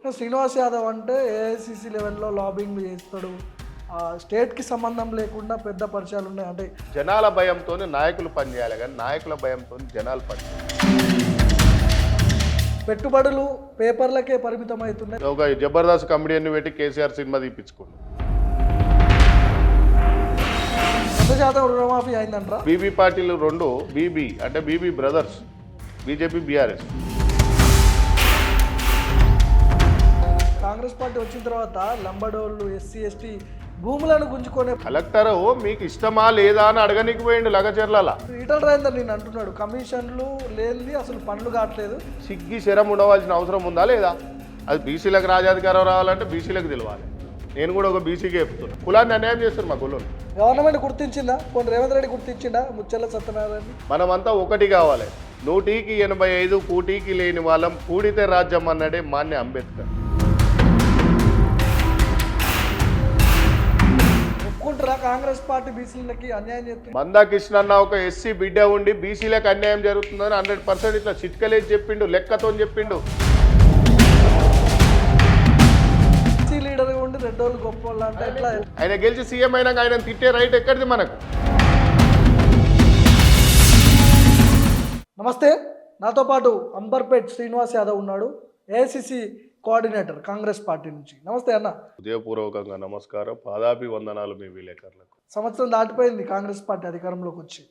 శ్రీనివాస్ యాదవ్ అంటే ఏఐసిసి లెవెల్లో లాబింగ్ చేస్తాడు. స్టేట్కి సంబంధం లేకుండా పెద్ద పరిచయాలు ఉన్నాయి. అంటే జనాల భయంతో నాయకులు పనిచేయాలి కానీ నాయకుల భయంతో జనాలు పనిచేయాలి. పెట్టుబడులు పేపర్లకే పరిమితం అవుతున్నాయి. ఒక జబర్దస్త్ కమెడియన్ పెట్టి కేసీఆర్ సినిమా తీపించుకోండి. 100% రుణమాఫీ అయిందంటారా? బీబీ పార్టీలు రెండు, బీబీ అంటే BB brothers, BJP BRS. Congress party వచ్చిన తర్వాత లంబడోళ్ళు ఎస్సీ ఎస్టీ భూములను గుంజుకునే కలెక్టర్ మీకు ఇష్టమా లేదా అని అడగనికి పోయిండు లగచర్ల. ఈటల రాజేందర్ నేను అంటున్నాడు కమిషన్లు లేనిది అసలు పనులు కావట్లేదు. సిగ్గి శరం ఉండవలసిన అవసరం ఉందా లేదా? అది బీసీలకు రాజాధికారం రావాలంటే బీసీలకు తెలియాలి. నేను కూడా ఒక బీసీకి చెప్తున్నా. కులాన్ని అన్యాయం చేస్తారు మా కులం. గవర్నమెంట్ గుర్తించిందా? కొన్ని రేవంత్ రెడ్డి గుర్తించిందా? ముచ్చెల్ల సత్యనారాయణ. మనమంతా ఒకటి కావాలి. 100కి 85 కూటికి లేని వాళ్ళం కూడితే రాజ్యం అన్నాడే మాన్య అంబేద్కర్. ఒప్పుకుంటారా కాంగ్రెస్ పార్టీ బీసీలకి అన్యాయం చేస్తుంది? మందాకృష్ణ అన్న ఒక ఎస్సీ బిడ్డ ఉండి బీసీలకు అన్యాయం జరుగుతుందని 100% ఇట్లా చిట్కలేసి చెప్పిండు, లెక్కతో చెప్పిండు. లీడర్ ఉండి రెడ్డోళ్ళు గొప్ప వాళ్ళు అంటే ఎట్లా? ఆయన గెలిచి సీఎం అయినాక ఆయన తిట్టే రైట్ ఎక్కడిది మనకు? నమస్తే, నాతో పాటు అంబర్పేట్ శ్రీనివాస్ యాదవ్ ఉన్నాడు, ఏఐసిసి కోఆర్డినేటర్ కాంగ్రెస్ పార్టీ నుంచి. నమస్తే అన్న. హృదయపూర్వకంగా నమస్కారం, పాదాభి వందనాలు మీ విలేకరులకు. సంవత్సరం దాటిపోయింది కాంగ్రెస్ పార్టీ అధికారంలోకి వచ్చి.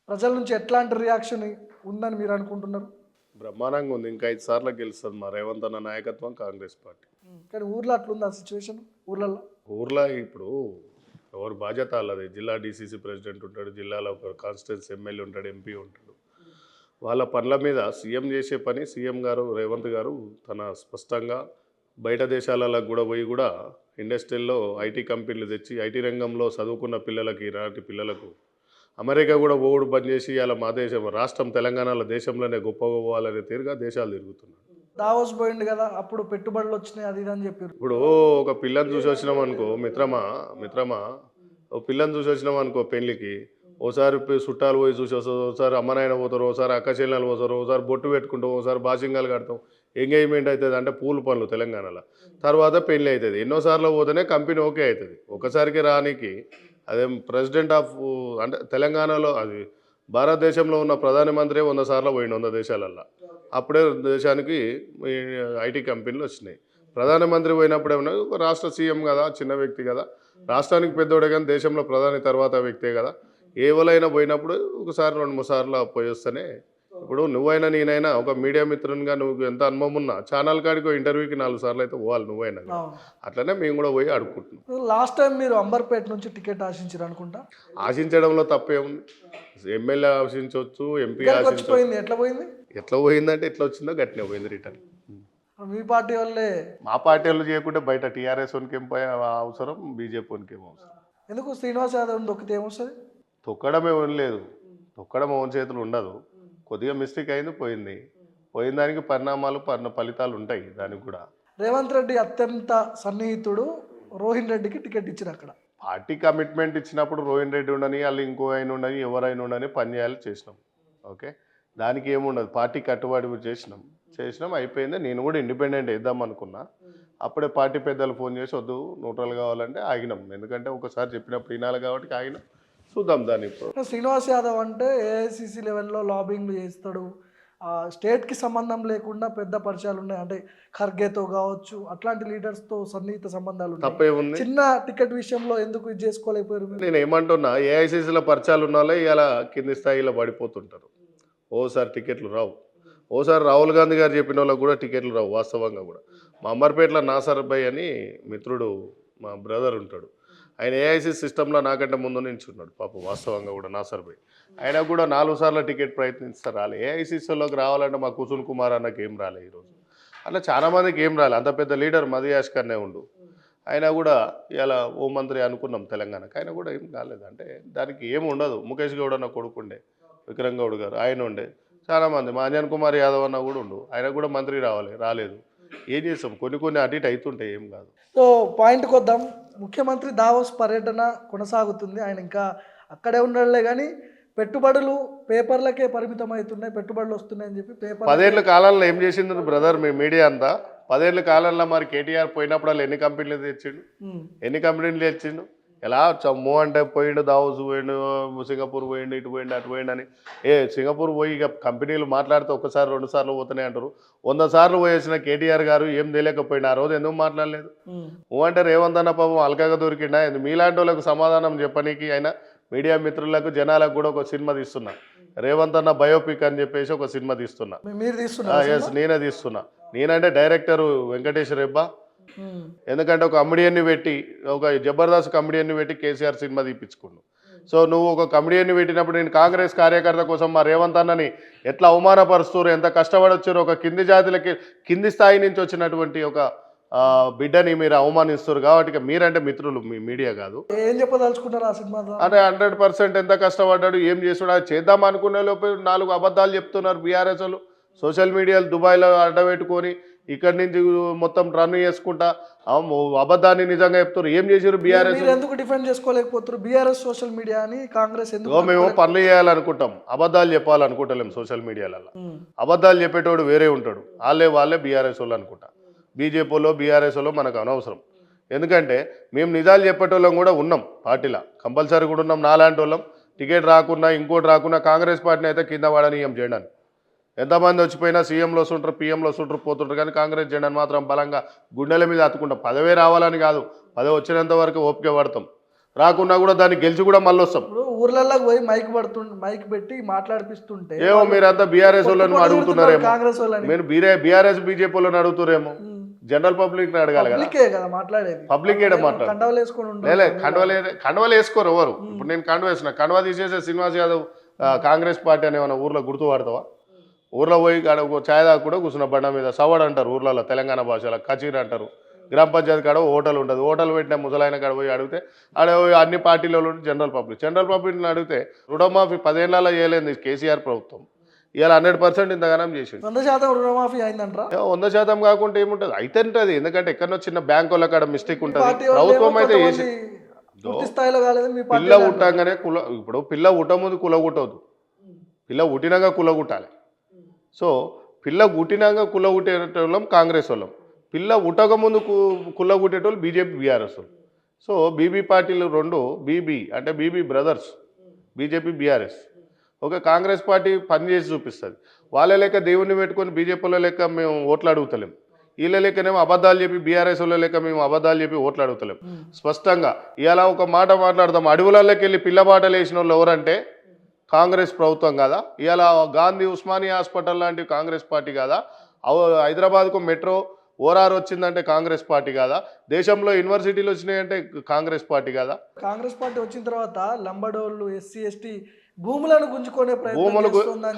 ప్రజల నుంచి ఎట్లాంటి రియాక్షన్ ఉందని మీరు అనుకుంటున్నారు? బ్రహ్మాండంగా ఉంది. ఇంకా 5 సార్లు గెలుస్తుంది మా రేవంత్ అన్న నాయకత్వం కాంగ్రెస్ పార్టీ. కానీ ఊర్లో అట్లుంది ఆ సిచ్యువేషన్. ఊర్లో ఇప్పుడు ఎవరు బాధ్యత అల్లది. జిల్లా డీసీసీ ప్రెసిడెంట్ ఉంటాడు, జిల్లాలో ఒక కాన్స్టిట్యున్సీ ఎమ్మెల్యే ఉంటాడు, ఎంపీ ఉంటాడు. వాళ్ళ పనుల మీద సీఎం చేసే పని సీఎం గారు రేవంత్ గారు తన స్పష్టంగా బయట దేశాలలో కూడా పోయి కూడా ఇండస్ట్రీల్లో ఐటీ కంపెనీలు తెచ్చి ఐటీ రంగంలో చదువుకున్న పిల్లలకి ఇలాంటి పిల్లలకు అమెరికా కూడా ఓడు బంద్ చేసి అలా మా దేశం రాష్ట్రం తెలంగాణలో దేశంలోనే గొప్పగా పోవాలనే తీరుగా దేశాలు తిరుగుతున్నారు. దావోస్ పోయింది కదా, అప్పుడు పెట్టుబడులు వచ్చినాయి అది ఇది అని చెప్పారు. ఇప్పుడు ఒక పిల్లని చూసి వచ్చినాం అనుకో మిత్రమా ఒక పిల్లని చూసి వచ్చినాం అనుకో పెళ్ళికి, ఓసారి చుట్టాలు పోయి చూసి వస్తారు, ఒకసారి అమ్మనాయన పోతారు, ఒకసారి అక్క చెల్లెలు పోతారు, ఒకసారి బొట్టు పెట్టుకుంటాం, ఒకసారి బాసింగాలు కడతాం. ఎంగేజ్మెంట్ అవుతుంది అంటే పూలు పనులు తెలంగాణలో, తర్వాత పెళ్ళి అవుతుంది. ఎన్నోసార్లు పోతేనే కంపెనీ ఓకే అవుతుంది. ఒకసారికి రానికి అదే ప్రెసిడెంట్ ఆఫ్ అంటే తెలంగాణలో అది భారతదేశంలో ఉన్న ప్రధానమంత్రి 100 సార్లు పోయిండు 100 దేశాలల్లో. అప్పుడే దేశానికి ఐటీ కంపెనీలు వచ్చినాయి. ప్రధానమంత్రి పోయినప్పుడు ఏమన్నా ఒక రాష్ట్ర సీఎం కదా, చిన్న వ్యక్తి కదా, రాష్ట్రానికి పెద్దోడే కానీ దేశంలో ప్రధాని తర్వాత వ్యక్తే కదా. ఏవలైనా పోయినప్పుడు ఒకసారి 2-3 సార్లు పోయి వస్తేనే. ఇప్పుడు నువ్వైనా నేనైనా ఒక మీడియా మిత్రునిగా నువ్వు ఎంత అనుభవం ఉన్నా ఛానల్ కాడికి ఇంటర్వ్యూకి 4 సార్లు అయితే పోవాలి నువ్వైనా. అట్లనే మేము కూడా పోయి అడుక్కుంటున్నాం. లాస్ట్ టైం మీరు అంబర్పేట నుంచి టికెట్ ఆశించారు అనుకుంటా. ఆశించడంలో తప్పేముంది? ఎమ్మెల్యే ఆశించవచ్చు, ఎంపీ ఆశించవచ్చు. ఎట్లా పోయిందంటే ఎట్లా వచ్చిందో గట్టినే పోయింది రిటర్న్. మీ పార్టీ వాళ్ళే మా పార్టీ వాళ్ళు చేయకుంటే బయట టీఆర్ఎస్ వానికి ఏం అవసరం, బీజేపీ వానికి ఏం అవసరం? ఎందుకు శ్రీనివాస్ యాదవ్ దొక్కితే ఏమొస్తుంది? తొక్కడమే లేదు, తొక్కడం ఓన్ చేతులు ఉండదు. కొద్దిగా మిస్టేక్ అయింది, పోయిన దానికి పరిణామాలు ఫలితాలు ఉంటాయి. దానికి కూడా రేవంత్ రెడ్డి అత్యంత సన్నిహితుడు రోహిన్ రెడ్డికి టికెట్ ఇచ్చారు. అక్కడ పార్టీ కమిట్మెంట్ ఇచ్చినప్పుడు రోహిన్ రెడ్డి ఉండని, వాళ్ళు ఇంకో ఆయన ఉండని, ఎవరైనా ఉండని పని చేయాలి, చేసినాం. ఓకే, దానికి ఏముండదు. పార్టీ కట్టుబడి చేసినాం అయిపోయింది. నేను కూడా ఇండిపెండెంట్ వేద్దాం అనుకున్నా. అప్పుడే పార్టీ పెద్దలు ఫోన్ చేసి వద్దు న్యూట్రల్ కావాలంటే ఆగినాం. ఎందుకంటే ఒకసారి చెప్పినప్పుడు వినాలి కాబట్టి ఆగినాం. చూద్దాం దాన్ని. ఇప్పుడు శ్రీనివాస్ యాదవ్ అంటే ఏఐసిసి లెవెల్లో లాబింగ్ చేస్తాడు. స్టేట్కి సంబంధం లేకుండా పెద్ద పరిచయాలు ఉన్నాయి. అంటే ఖర్గేతో కావచ్చు, అట్లాంటి లీడర్స్తో సన్నిహిత సంబంధాలు తప్పేముంది? చిన్న టికెట్ విషయంలో ఎందుకు ఇది చేసుకోలేకపోయారు? నేను ఏమంటున్నా, ఏఐసిసిలో పరిచయాలు ఉన్న వాళ్ళే ఇలా కింది స్థాయిలో పడిపోతుంటారు. ఓసారి టికెట్లు రావు, ఓసారి రాహుల్ గాంధీ గారు చెప్పిన వాళ్ళకు కూడా టికెట్లు రావు. వాస్తవంగా కూడా మా అమర్పేటలో నాసర్ భాయ్ అని మిత్రుడు, మా బ్రదర్ ఉంటాడు. ఆయన ఏఐసిసి సిస్టంలో నాకంటే ముందు నుంచి ఉన్నాడు పాపం. వాస్తవంగా కూడా నాసర్ భాయ్ ఆయన కూడా 4 సార్లు టికెట్ ప్రయత్నిస్తారు, రాలే. ఏఐసిసిలోకి రావాలంటే మా కుసుల్ కుమార్ అన్నకి ఏం రాలే ఈరోజు. అట్లా చాలామందికి ఏం రాలే. అంత పెద్ద లీడర్ మదియాష్ కన్నే ఉండు, ఆయన కూడా ఇలా హోంమంత్రి అనుకున్నాం తెలంగాణకి, ఆయన కూడా ఏం కాలేదు. అంటే దానికి ఏమి ఉండదు. ముఖేష్ గౌడ్ అన్న కొడుకుండే విక్రమ్ గౌడ్ గారు, ఆయన ఉండే. చాలామంది మా అంజన్ కుమార్ యాదవ్ అన్న కూడా ఉండు, ఆయన కూడా మంత్రి రాలేదు. ఏం చేస్తాం, కొన్ని అటు ఇటు అవుతుంటాయి, ఏం కాదు. సో పాయింట్కి వద్దాం. ముఖ్యమంత్రి దావోస్ పర్యటన కొనసాగుతుంది. ఆయన ఇంకా అక్కడే ఉండలే కానీ పెట్టుబడులు పేపర్లకే పరిమితం అవుతున్నాయి, పెట్టుబడులు వస్తున్నాయని చెప్పి పేపర్ 10 ఏళ్ల కాలంలో ఏం చేసింది బ్రదర్ మీ మీడియా అంతా? 10 ఏళ్ల కాలంలో మరి కేటీఆర్ పోయినప్పుడు వాళ్ళు ఎన్ని కంపెనీలు తెచ్చిండు? ఎన్ని కంపెనీలు తెచ్చిండు? ఎలా చమ్ము అంటే పోయిండు, దావోస్ పోయిండు, సింగపూర్ పోయిండు, ఇటు పోయిండు, అటు పోయిండు అని. సింగపూర్ పోయి ఇక కంపెనీలు మాట్లాడితే ఒక్కసారి 2 సార్లు పోతున్నాయి అంటారు. 100 సార్లు పోయేసిన కేటీఆర్ గారు ఏం తెలియకపోయిండు. ఆ రోజు ఎందుకు మాట్లాడలేదు? అంటే రేవంత్ అన్న పాపం అల్కగా దొరికిండా? మీలాంటి వాళ్ళకు సమాధానం చెప్పనీకి అయినా మీడియా మిత్రులకు జనాలకు కూడా ఒక సినిమా తీస్తున్నా, రేవంత్ అన్న బయోపిక్ అని చెప్పేసి ఒక సినిమా తీస్తున్నా. మీరు తీస్తున్నారు? ఎస్, నేనే తీస్తున్నా. నేనంటే డైరెక్టర్ వెంకటేష్ రెబ్బా. ఎందుకంటే ఒక కమెడియన్ని పెట్టి, ఒక జబర్దస్త్ కమెడియన్ని పెట్టి కేసీఆర్ సినిమా తీపించుకుండు. సో నువ్వు ఒక కమెడియన్ని పెట్టినప్పుడు నేను కాంగ్రెస్ కార్యకర్త కోసం మా రేవంత్ అన్నని ఎట్లా అవమానపరుస్తారు, ఎంత కష్టపడొచ్చారో, ఒక కింది జాతులకి కింది స్థాయి నుంచి వచ్చినటువంటి ఒక బిడ్డని మీరు అవమానిస్తారు. కాబట్టి మీరంటే మిత్రులు, మీ మీడియా కాదు. ఏం చెప్పదలుచుకుంటారు ఆ సినిమా? అంటే 100% ఎంత కష్టపడ్డాడు, ఏం చేస్తాడు, అది చేద్దాం అనుకునే లోపు 4 అబద్ధాలు చెప్తున్నారు బీఆర్ఎస్ వాళ్ళు. సోషల్ మీడియాలో దుబాయ్లో అడ్డబెట్టుకొని ఇక్కడి నుంచి మొత్తం రన్ చేసుకుంటా అబద్ధాన్ని నిజంగా చెప్తారు. ఏం చేశారు బీఆర్ఎస్? ఎందుకు డిఫెండ్ చేసుకోలేకపోతారు బీఆర్ఎస్ సోషల్ మీడియా అని? కాంగ్రెస్ ఎందుకు? మేము పనులు చేయాలనుకుంటాం, అబద్ధాలు చెప్పాలనుకుంటలేము. సోషల్ మీడియాలలో అబద్ధాలు చెప్పేటోడు వేరే ఉంటాడు, వాళ్ళే బీఆర్ఎస్ వాళ్ళు అనుకుంటా. బీజేపీలో బీఆర్ఎస్ వాళ్ళు మనకు అనవసరం. ఎందుకంటే మేము నిజాలు చెప్పేటోళ్ళం కూడా ఉన్నాం పార్టీలో, కంపల్సరీ కూడా ఉన్నాం. నాలాంటి వాళ్ళం టికెట్ రాకున్నా ఇంకోటి రాకున్నా కాంగ్రెస్ పార్టీని అయితే కింద వాడనీయం చేయడానికి. ఎంతమంది వచ్చిపోయినా సీఎంలో వస్తుంటారు, పీఎంలో వస్తుంటారు, పోతుంటారు, కానీ కాంగ్రెస్ జెండాను మాత్రం బలంగా గుండెల మీద అతుకుంటాం. పదవే రావాలని కాదు, పదవి వచ్చినంత వరకు ఓపిక పడతాం. రాకున్నా కూడా దాన్ని గెలిచి కూడా మళ్ళీ వస్తాం. ఊర్లలో పోయి మైక్ పెట్టి మాట్లాడిపిస్తుంటే ఏమో మీరంతా బీఆర్ఎస్ వాళ్ళని అడుగుతున్నారేమో, కాంగ్రెస్ వాళ్ళని. మీరు బీఆర్ఎస్ బీజేపీ వాళ్ళని అడుగుతారేమో. జనరల్ పబ్లిక్ అడగాలి కదా, మాట్లాడేది పబ్లిక్ ఏడ మాట్లాడు. కండవలు వేసుకోరు ఎవరు. ఇప్పుడు నేను కండవ వేసిన, కండవ తీసేసే శ్రీనివాస్ యాదవ్ కాంగ్రెస్ పార్టీ అని ఏమైనా ఊర్లో గుర్తుపడతావా? ఊర్లో పోయి కాడ ఛాయ్ దాకా కూడా కూర్చున్న బండ మీద సవాడ్ అంటారు ఊర్లలో, తెలంగాణ భాషలో కచీర్ అంటారు. గ్రామ పంచాయతీ కాడ హోటల్ ఉంటుంది, హోటల్ పెట్టిన ముసలాయన కాడ పోయి అడిగితే ఆడ అన్ని పార్టీలలో జనరల్ పబ్లిక్ని అడిగితే రుణమాఫీ 10 ఏళ్ళలో చేయలేదు కేసీఆర్ ప్రభుత్వం, ఇవాళ 100% ఇంతగానం చేసింది. 100% రుణమాఫీ అయిందంటారా? 100% కాకుండా ఏముంటుంది, అయితే ఉంటుంది. ఎందుకంటే ఎక్కడో చిన్న బ్యాంకు వాళ్ళ కాడ మిస్టేక్ ఉంటుంది. ప్రభుత్వం అయితే చేసి పిల్ల ఉట్టంగానే ఇప్పుడు పిల్ల ఉట్ట ముందు కులగుట్టవద్దు, పిల్ల ఉట్టినాక కులగుట్టాలి. సో పిల్ల గుట్టినాక కుల్లగుట్టేటోళ్ళం కాంగ్రెస్ వాళ్ళం, పిల్ల ఉట్టక ముందు కుల్లగుట్టేటోళ్ళు బీజేపీ బీఆర్ఎస్ వాళ్ళు. సో బీబీ పార్టీలు రెండు, బీబీ అంటే బీబీ బ్రదర్స్, బీజేపీ బీఆర్ఎస్. ఒక కాంగ్రెస్ పార్టీ పనిచేసి చూపిస్తుంది. వాళ్ళ లెక్క దేవుణ్ణి పెట్టుకొని బీజేపీల లెక్క మేము ఓట్లు అడుగుతలేం, వీళ్ళ లెక్కనేమో అబద్ధాలు చెప్పి బీఆర్ఎస్ వాళ్ళ లెక్క మేము అబద్ధాలు చెప్పి ఓట్లు అడుగుతలేం. స్పష్టంగా ఇలా ఒక మాట మాట్లాడదాం, అడవులలోకి వెళ్ళి పిల్ల బాటలు వేసిన వాళ్ళు ఎవరంటే కాంగ్రెస్ ప్రభుత్వం కాదా? ఇవాళ గాంధీ ఉస్మానియా హాస్పిటల్ లాంటి కాంగ్రెస్ పార్టీ కాదా? హైదరాబాద్కు మెట్రో ఓఆర్ఆర్ వచ్చిందంటే కాంగ్రెస్ పార్టీ కాదా? దేశంలో యూనివర్సిటీలు వచ్చినాయంటే కాంగ్రెస్ పార్టీ కాదా? కాంగ్రెస్ పార్టీ వచ్చిన తర్వాత లంబడోళ్ళు, ఎస్సీ ఎస్టీ భూములను గుంజుకునే భూములు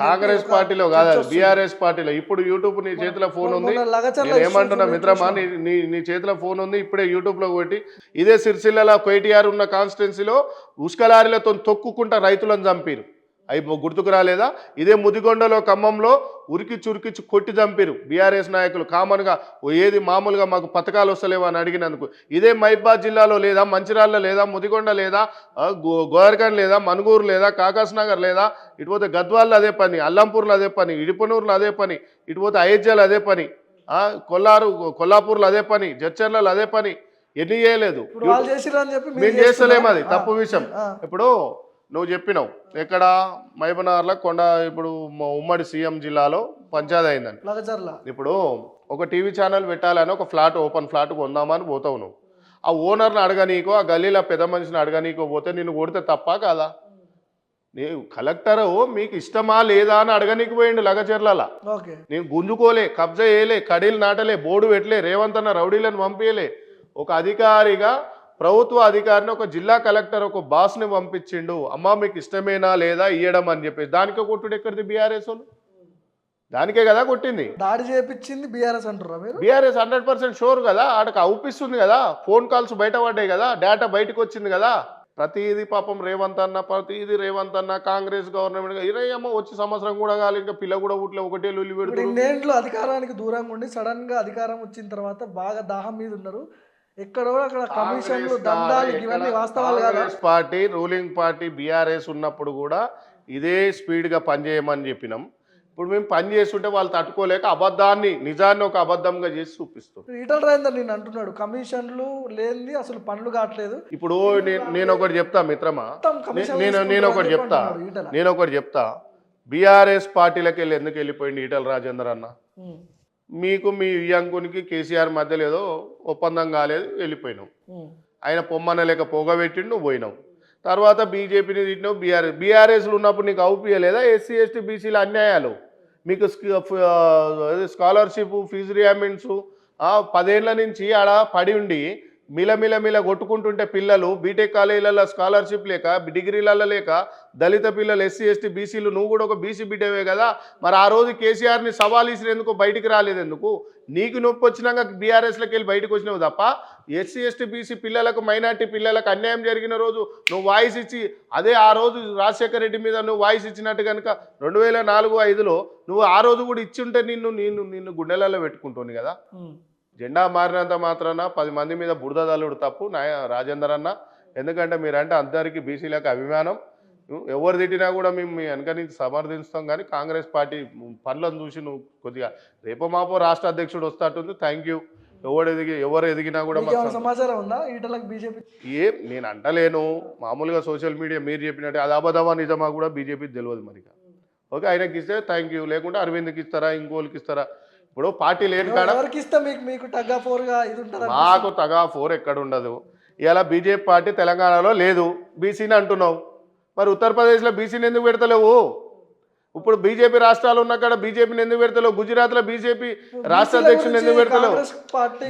కాంగ్రెస్ పార్టీలో కాదా, బీఆర్ఎస్ పార్టీలో. ఇప్పుడు యూట్యూబ్ నీ చేతిలో ఫోన్ ఉంది, ఏమంటున్నా మిత్రమా, నీ చేతిలో ఫోన్ ఉంది, ఇప్పుడే యూట్యూబ్లో పెట్టి ఇదే సిరిసిల్ల కేటీఆర్ ఉన్న కాన్స్టిట్యున్సీలో ఉస్కలారీలతో తొక్కుకుంటా రైతులను చంపారు. అవి గుర్తుకు రాలేదా? ఇదే ముదిగొండలో ఖమ్మంలో ఉరికి చురికిచ్చి కొట్టి చంపారు బీఆర్ఎస్ నాయకులు. కామన్గా ఏది మామూలుగా మాకు పథకాలు వస్తలేవా అని అడిగినందుకు. ఇదే మహిబాద్ జిల్లాలో లేదా, మంచిర్యాలలో లేదా, ముదిగొండ లేదా, గోవర్ఖండ్ లేదా, మనుగూరు లేదా, కాకాస్ నగర్ లేదా, ఇటుపోతే గద్వాల్లో అదే పని, అల్లంపూర్లో అదే పని, ఇడిపనూరులో అదే పని, ఇటుపోతే అయోధ్యలో అదే పని, కొల్లాపూర్లో అదే పని, జడ్చర్లలో అదే పని. ఎన్ని చేయలేదు, మేము చేస్తలేము, అది తప్పు విషయం. ఇప్పుడు నువ్వు చెప్పినావు ఎక్కడ మహబూబ్నగర్లో ఇప్పుడు ఉమ్మడి సీఎం జిల్లాలో పంచాయతీ అయిందని. ఇప్పుడు ఒక టీవీ ఛానల్ పెట్టాలని ఒక ఫ్లాట్, ఓపెన్ ఫ్లాట్ కొందామని పోతావు నువ్వు. ఆ ఓనర్ని అడగనీకో, ఆ గల్లీలో పెద్ద మనిషిని అడగనీకో పోతే నిన్ను కొడితే తప్ప కాదా? నీ కలెక్టరు మీకు ఇష్టమా లేదా అని అడగనీకి పోయిండు లగచర్ల. నేను గుంజుకోలే, కబ్జా చేయలే, కడీలు నాటలే, బోర్డు పెట్టలే, రేవంత్ అన్న రౌడీలను పంపించలే. ఒక అధికారిగా, ప్రభుత్వ అధికారిని, ఒక జిల్లా కలెక్టర్ ఒక బాస్ని పంపించిండు. అమ్మా మీకు ఇష్టమేనా లేదా ఇయ్యడం అని చెప్పేసి. దానికే కొట్టుడు ఎక్కడిది బీఆర్ఎస్ వాళ్ళు? దానికే కదా కొట్టింది, దాడి చేయించింది బీఆర్ఎస్ అంటారా మీరు? బీఆర్ఎస్ 100% షూర్ కదా. ఆడకు అవుపిస్తుంది కదా, ఫోన్ కాల్స్ బయటపడ్డాయి కదా, డేటా బయటకు వచ్చింది కదా. ప్రతిదీ పాపం రేవంత్ అన్న కాంగ్రెస్ గవర్నమెంట్ ఇరవై వచ్చి సంవత్సరం కూడా కాదు, ఇంకా పిల్ల కూడా ఊట్లో ఒకటే లొల్లి పెడుతుంది. 2 ఏళ్ళు అధికారానికి దూరంగా ఉండి సడన్ గా అధికారం వచ్చిన తర్వాత బాగా దాహం మీద ఉన్నారు. ఎక్కడో అక్కడ కమిషన్లు, దందాలు, ఇవన్నీ వాస్తవాలు కాదా? Congress party ruling party BRS ఉన్నప్పుడు కూడా ఇదే స్పీడ్గా పనిచేయమని చెప్పినాం. ఇప్పుడు మేము పని చేస్తుంటే వాళ్ళు తట్టుకోలేక అబద్ధాన్ని నిజాన్ని ఒక అబద్ధంగా చేసి చూపిస్తాం. ఈటల రాజేందర్ నేను అంటున్నాడు కమిషన్లు లేనిది అసలు పనులు కావట్లేదు. ఇప్పుడు నేను ఒకటి చెప్తా మిత్రమా, మొత్తం కమిషన్లు నేను తీసుకుంటారు నేను అని ఒకటి చెప్పి చెప్తా అంటున్నాడు ఈటల. నేను ఒకటి చెప్తా బీఆర్ఎస్ పార్టీలకు వెళ్ళి ఎందుకు వెళ్ళిపోయింది ఈటల రాజేందర్ అన్న? ఉమ్, మీకు మీ వియాంకునికి కేసీఆర్ మధ్యలో ఏదో ఒప్పందం కాలేదు, వెళ్ళిపోయినావు. ఉమ్, ఆయన పొమ్మన లేక పోగబెట్టిండు, నువ్వు పోయినావు. తర్వాత బీజేపీని తిట్టినావు. బీఆర్ఎస్లు ఉన్నప్పుడు నీకు అవుపియలేదా ఎస్సీ ఎస్టీ బీసీల అన్యాయాలు? మీకు స్కాలర్షిప్ ఫీజు రియామెంట్స్ 10 ఏళ్ల నుంచి ఆడ పడి ఉండి మిల కొట్టుకుంటుంటే పిల్లలు బీటెక్ కాలేజీలలో స్కాలర్షిప్ లేక డిగ్రీలలో లేక దళిత పిల్లలు ఎస్సీ ఎస్టీ బీసీలు, నువ్వు కూడా ఒక బీసీ బిడ్డవే కదా, మరి ఆ రోజు కేసీఆర్ని సవాల్ ఇసిరేందుకు బయటికి రాలేదు ఎందుకు? నీకు నొప్పి వచ్చినాక బీఆర్ఎస్లోకి వెళ్ళి బయటకు వచ్చినావు తప్ప ఎస్సీ ఎస్టీ బీసీ పిల్లలకు మైనార్టీ పిల్లలకు అన్యాయం జరిగిన రోజు నువ్వు వాయిస్ ఇచ్చి అదే ఆ రోజు రాజశేఖర రెడ్డి మీద నువ్వు వాయిస్ ఇచ్చినట్టు కనుక 2004-05లో నువ్వు ఆ రోజు కూడా ఇచ్చి ఉంటే నిన్ను గుండెలలో పెట్టుకుంటుంది కదా. ఉమ్. జెండా మారినంత మాత్రాన 10 మంది మీద బురద తల్లుడు తప్పు రాజేందర్ అన్న. ఎందుకంటే మీరంటే అందరికీ బీసీలకు అభిమానం. ఎవరు తిట్టినా కూడా మేము మీ వెనక నుంచి సమర్థిస్తాం. కానీ కాంగ్రెస్ పార్టీ పనులను చూసి నువ్వు కొద్దిగా రేపో మాపో రాష్ట్ర అధ్యక్షుడు వస్తాటుంది. Thank you. ఎవరు ఎదిగినా కూడా మీకు ఏమైనా సమాచారం ఉందా ఈటలకు బీజేపీ? నేను అంటలేను. మామూలుగా సోషల్ మీడియా మీరు చెప్పినట్టు అది అబద్ధమా నిజమా కూడా బీజేపీకి తెలియదు మరి. ఓకే, ఆయనకి ఇస్తే థ్యాంక్ యూ, లేకుంటే అరవింద్కి ఇస్తారా ఇంకోళ్ళకి ఇస్తారా? ఇప్పుడు పార్టీ లేని కాడ ఎవరికి ఇస్తే మీకు టగ్ ఆఫ్ వార్ గా ఇది ఉంటుంది. మాకు తగా 4 ఎక్కడ ఉండదు. ఇలా బీజేపీ పార్టీ తెలంగాణలో లేదు, బీసీని అంటున్నావు. మరి ఉత్తరప్రదేశ్లో బీసీని ఎందుకు పెడతలేవు? ఇప్పుడు బీజేపీ రాష్ట్రాలు ఉన్న కాడ బీజేపీని ఎందుకు పెడతలేవు? గుజరాత్లో బీజేపీ రాష్ట్ర అధ్యక్షుని ఎందుకు పెడతలేవు?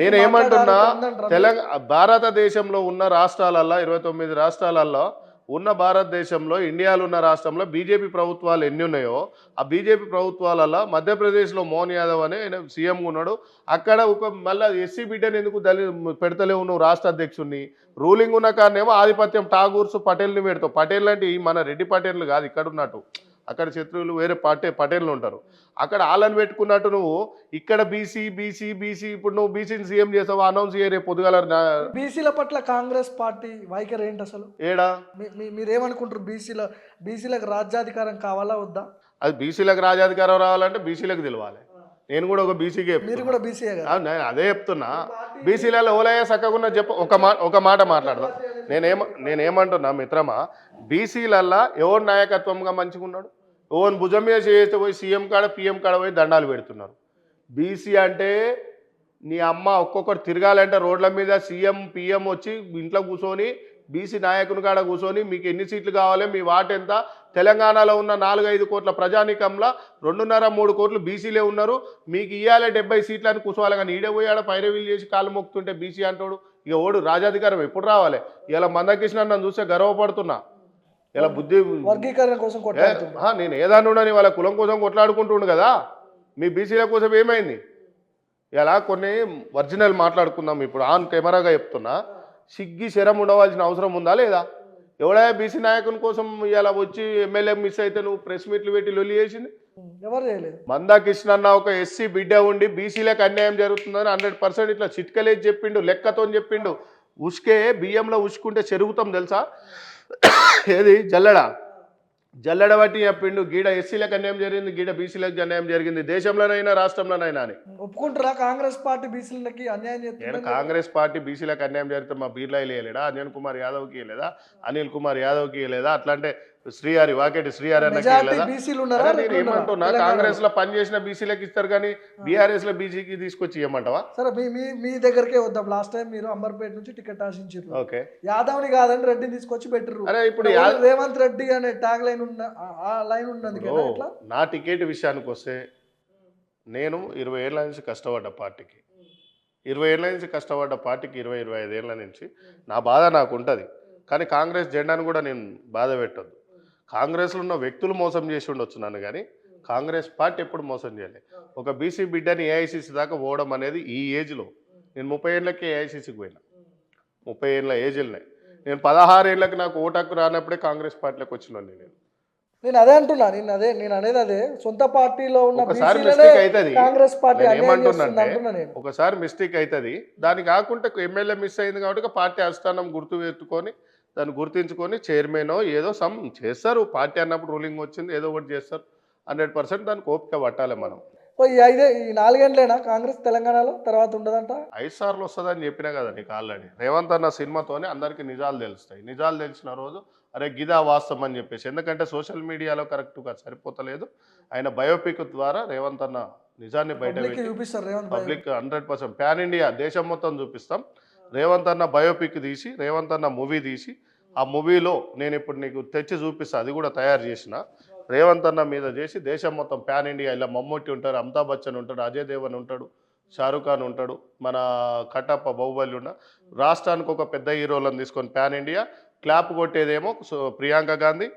నేను ఏమంటున్నా, భారతదేశంలో ఉన్న రాష్ట్రాలల్లో 29 రాష్ట్రాలల్లో ఉన్న భారతదేశంలో ఇండియాలో ఉన్న రాష్ట్రంలో బీజేపీ ప్రభుత్వాలు ఎన్ని ఉన్నాయో ఆ బీజేపీ ప్రభుత్వాలలో మధ్యప్రదేశ్లో మోహన్ యాదవ్ అనే ఆయన సీఎంగా ఉన్నాడు. అక్కడ ఒక మళ్ళీ ఎస్సీ బిడ్డని ఎందుకు పెడతలేవు నువ్వు రాష్ట్ర అధ్యక్షుడిని? రూలింగ్ ఉన్న కారణేమో ఆధిపత్యం ఠాగూర్స్ పటేల్ని పెడతావు. పటేల్ అంటే మన రెడ్డి పటేళ్ళు కాదు ఇక్కడ ఉన్నట్టు, అక్కడ శత్రువులు వేరే పటేళ్ళు ఉంటారు. అక్కడ వాళ్ళని పెట్టుకున్నట్టు నువ్వు ఇక్కడ బీసీ బీసీ బీసీ ఇప్పుడు నువ్వు బీసీని సీఎం చేసావు, అనౌన్స్ చేయరే పొద్దుగాల. బీసీల పట్ల కాంగ్రెస్ పార్టీ వైఖరి ఏంటి అసలు? ఏడా మీరేమనుకుంటారు? బీసీలకు రాజ్యాధికారం కావాలా వద్దా? అది బీసీలకు రాజ్యాధికారం రావాలంటే బీసీలకు తెలవాలి. నేను కూడా ఒక బీసీకే, మీరు కూడా బీసీయే కదా. నేను అదే చెప్తున్నా. బీసీలలో ఓలయ్య సక్కగున్న చెప్ప ఒక మాట మాట్లాడదాం. నేనేమంటున్నా మిత్రమా, బీసీలల్లా ఎవరు నాయకత్వంగా మంచిగా ఉన్నాడు? ఎవరిని భుజం మీద చేస్తే పోయి సీఎం కాడ పిఎం కాడ పోయి దండాలు పెడుతున్నారు. బీసీ అంటే నీ అమ్మ ఒక్కొక్కరు తిరగాలంటే రోడ్ల మీద సీఎం పిఎం వచ్చి ఇంట్లో కూర్చొని బీసీ నాయకుని కాడ కూర్చొని మీకు ఎన్ని సీట్లు కావాలి, మీ వాట్ ఎంత, తెలంగాణలో ఉన్న 4-5 కోట్ల ప్రజానీకంలో 2.5-3 కోట్లు బీసీలే ఉన్నారు, మీకు ఇవ్వాలి 70 సీట్లు అని కూర్చోవాలి. కానీ ఈడే పోయాడ పైరవీలు చేసి కాళ్ళు మొక్కుతుంటే బీసీ అంటాడు. ఇక ఓడు రాజాధికారం ఎప్పుడు రావాలి? ఇలా మందకృష్ణ నన్ను చూస్తే గర్వపడుతున్నా. ఇలా బుద్ధి వర్గీకరణ కోసం నేను ఏదాన్ని ఉండని వాళ్ళ కులం కోసం కొట్లాడుకుంటుండు కదా. మీ బీసీల కోసం ఏమైంది? ఇలా కొన్ని ఒరిజినల్ మాట్లాడుకుందాం. ఇప్పుడు ఆన్ కెమెరాగా చెప్తున్నా, సిగ్గి శరం ఉండవలసిన అవసరం ఉందా లేదా? ఎవడా బీసీ నాయకుని కోసం ఇలా వచ్చి ఎమ్మెల్యే మిస్ అయితే నువ్వు ప్రెస్ మీట్లు పెట్టి లొల్లి చేసింది? ఎవరు చేయలేదు. మందాకృష్ణ అన్న ఒక ఎస్సీ బిడ్డ ఉండి బీసీలకు అన్యాయం జరుగుతుందని 100% ఇట్లా చిట్కలేసి చెప్పిండు, లెక్కతో చెప్పిండు. ఉసుకే బియ్యంలో ఉసుకుంటే చెరుగుతాం తెలుసా? ఏది జల్లెడ బట్టి చెప్పిండు. గీడ ఎస్సీలకు అన్యాయం జరిగింది, గీడ బీసీలకు అన్యాయం జరిగింది, దేశంలోనైనా రాష్ట్రంలోనైనా అని. ఒప్పుకుంటారా కాంగ్రెస్ పార్టీ బీసీలకి అన్యాయం చేస్తుంది? నేను కాంగ్రెస్ పార్టీ బీసీలకు అన్యాయం జరిగితే మా బీర్లాయిలు ఇవ్వలేదా? అంజన్ కుమార్ యాదవ్కి ఇవ్వలేదా? అనిల్ కుమార్ యాదవ్కి ఇవ్వలేదా? అట్లాంటే శ్రీహరి వాకేటి శ్రీహరి అన్నకి ఇవ్వలేదా? నేను ఏమంటున్నా, కాంగ్రెస్ లో పనిచేసిన బీసీలకు ఇస్తారు కానీ బీఆర్ఎస్ లో బీసీకి తీసుకొచ్చి ఇవ్వమంటావా? సరే మీ దగ్గరకే వద్దాం. లాస్ట్ టైం మీరు అంబర్పేట నుంచి టికెట్ ఆశించారు. ఓకే, యాదవ్ని కాదని రెడ్డిని తీసుకొచ్చి పెట్టరు. అరే ఇప్పుడు రేవంత్ రెడ్డి అనే ట్యాగ్ లైన్ ఉన్నది కదా. నా టికెట్ విషయానికి వస్తే నేను 20 ఏళ్ల నుంచి కష్టపడ్డ పార్టీకి 20-25 ఏళ్ల నుంచి నా బాధ నాకు ఉంటుంది. కానీ కాంగ్రెస్ జెండాను కూడా నేను బాధ పెట్టొద్దు. కాంగ్రెస్లో ఉన్న వ్యక్తులు మోసం చేసి ఉండొచ్చు నన్ను, కానీ కాంగ్రెస్ పార్టీ ఎప్పుడు మోసం చేయలేదు. ఒక బీసీ బిడ్డని ఏఐసీసీ దాకా పోవడం అనేది ఈ ఏజ్లో, నేను 30 ఏళ్ళకే ఏఐసీసీకి పోయినా, 30 ఏళ్ళ ఏజ్లనే. నేను 16 ఏళ్ళకి నాకు ఓటాకు రానప్పుడే కాంగ్రెస్ పార్టీలోకి వచ్చినాను. నేను అదే అంటున్నా, నేను అనేది అదే. సొంత పార్టీలో ఉన్న ఒకసారి మిస్టేక్ అవుతుంది. కాంగ్రెస్ పార్టీ ఏమంటున్నంటే ఒకసారి మిస్టేక్ అవుతుంది. దానికి కాకుండా ఎమ్మెల్యే మిస్ అయింది కాబట్టి పార్టీ అధిష్టానం గుర్తు పెట్టుకొని దాన్ని గుర్తించుకొని చైర్మన్ ఏదో సమ్ చేస్తారు. పార్టీ అన్నప్పుడు రూలింగ్ వచ్చింది ఏదో ఒకటి చేస్తారు. 100% దానికి ఓపిక పట్టాలి మనం. సో ఈ 4 ఏళ్ళేనా కాంగ్రెస్ తెలంగాణలో, తర్వాత ఉండదంట? 5 సార్లు వస్తుందని చెప్పినా కదా నీకు ఆల్రెడీ. రేవంత్ అన్న సినిమాతోనే అందరికీ నిజాలు తెలుస్తాయి. నిజాలు తెలిసిన రోజు అరే గిదా వాస్తవం అని చెప్పేసి, ఎందుకంటే సోషల్ మీడియాలో కరెక్ట్గా సరిపోతలేదు. ఆయన బయోపిక్ ద్వారా రేవంత్ అన్న నిజాన్ని బయట పబ్లిక్ చూపిస్తారు రేవంత్ పబ్లిక్ 100% ప్యాన్ ఇండియా దేశం మొత్తం చూపిస్తాం. రేవంత్ అన్న బయోపిక్ తీసి, రేవంత్ అన్న మూవీ తీసి, ఆ మూవీలో నేను ఇప్పుడు నీకు తెచ్చి చూపిస్తా, అది కూడా తయారు చేసిన. రేవంత్ అన్న మీద చేసి దేశం మొత్తం ప్యాన్ ఇండియా, ఇలా మమ్మూటి ఉంటారు, అమితాబ్ బచ్చన్ ఉంటాడు, అజయ్ దేవన్ ఉంటాడు, షారూఖ్ ఖాన్ ఉంటాడు, మన కట్టప్ప బాహుబలి ఉన్న రాష్ట్రానికి ఒక పెద్ద హీరోలను తీసుకొని ప్యాన్ ఇండియా క్లాప్ కొట్టేదేమో ప్రియాంక గాంధీ.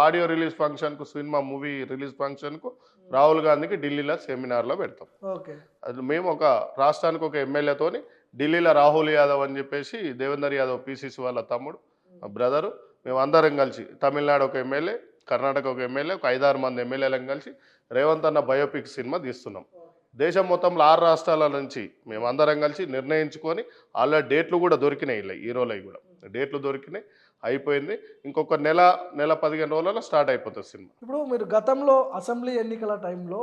ఆడియో రిలీజ్ ఫంక్షన్కు, సినిమా మూవీ రిలీజ్ ఫంక్షన్కు రాహుల్ గాంధీకి ఢిల్లీలో సెమినార్లో పెడతాం. ఓకే. అది మేము ఒక రాష్ట్రానికి ఒక ఎమ్మెల్యేతోని ఢిల్లీలో రాహుల్ యాదవ్ అని చెప్పేసి దేవేందర్ యాదవ్ పిసిసి వాళ్ళ తమ్ముడు బ్రదరు, మేము అందరం కలిసి తమిళనాడు ఒక ఎమ్మెల్యే, కర్ణాటక ఒక ఎమ్మెల్యే, ఒక 5-6 మంది ఎమ్మెల్యేలను కలిసి రేవంత్ అన్న బయోపిక్ సినిమా తీస్తున్నాం. దేశం మొత్తంలో 6 రాష్ట్రాల నుంచి మేము అందరం కలిసి నిర్ణయించుకొని ఆల్రెడీ డేట్లు కూడా దొరికినాయి. ఇలా హీరోలవి కూడా డేట్లు దొరికినాయి, అయిపోయింది. ఇంకొక నెల 15 రోజులలో స్టార్ట్ అయిపోతుంది సినిమా. ఇప్పుడు మీరు గతంలో అసెంబ్లీ ఎన్నికల టైంలో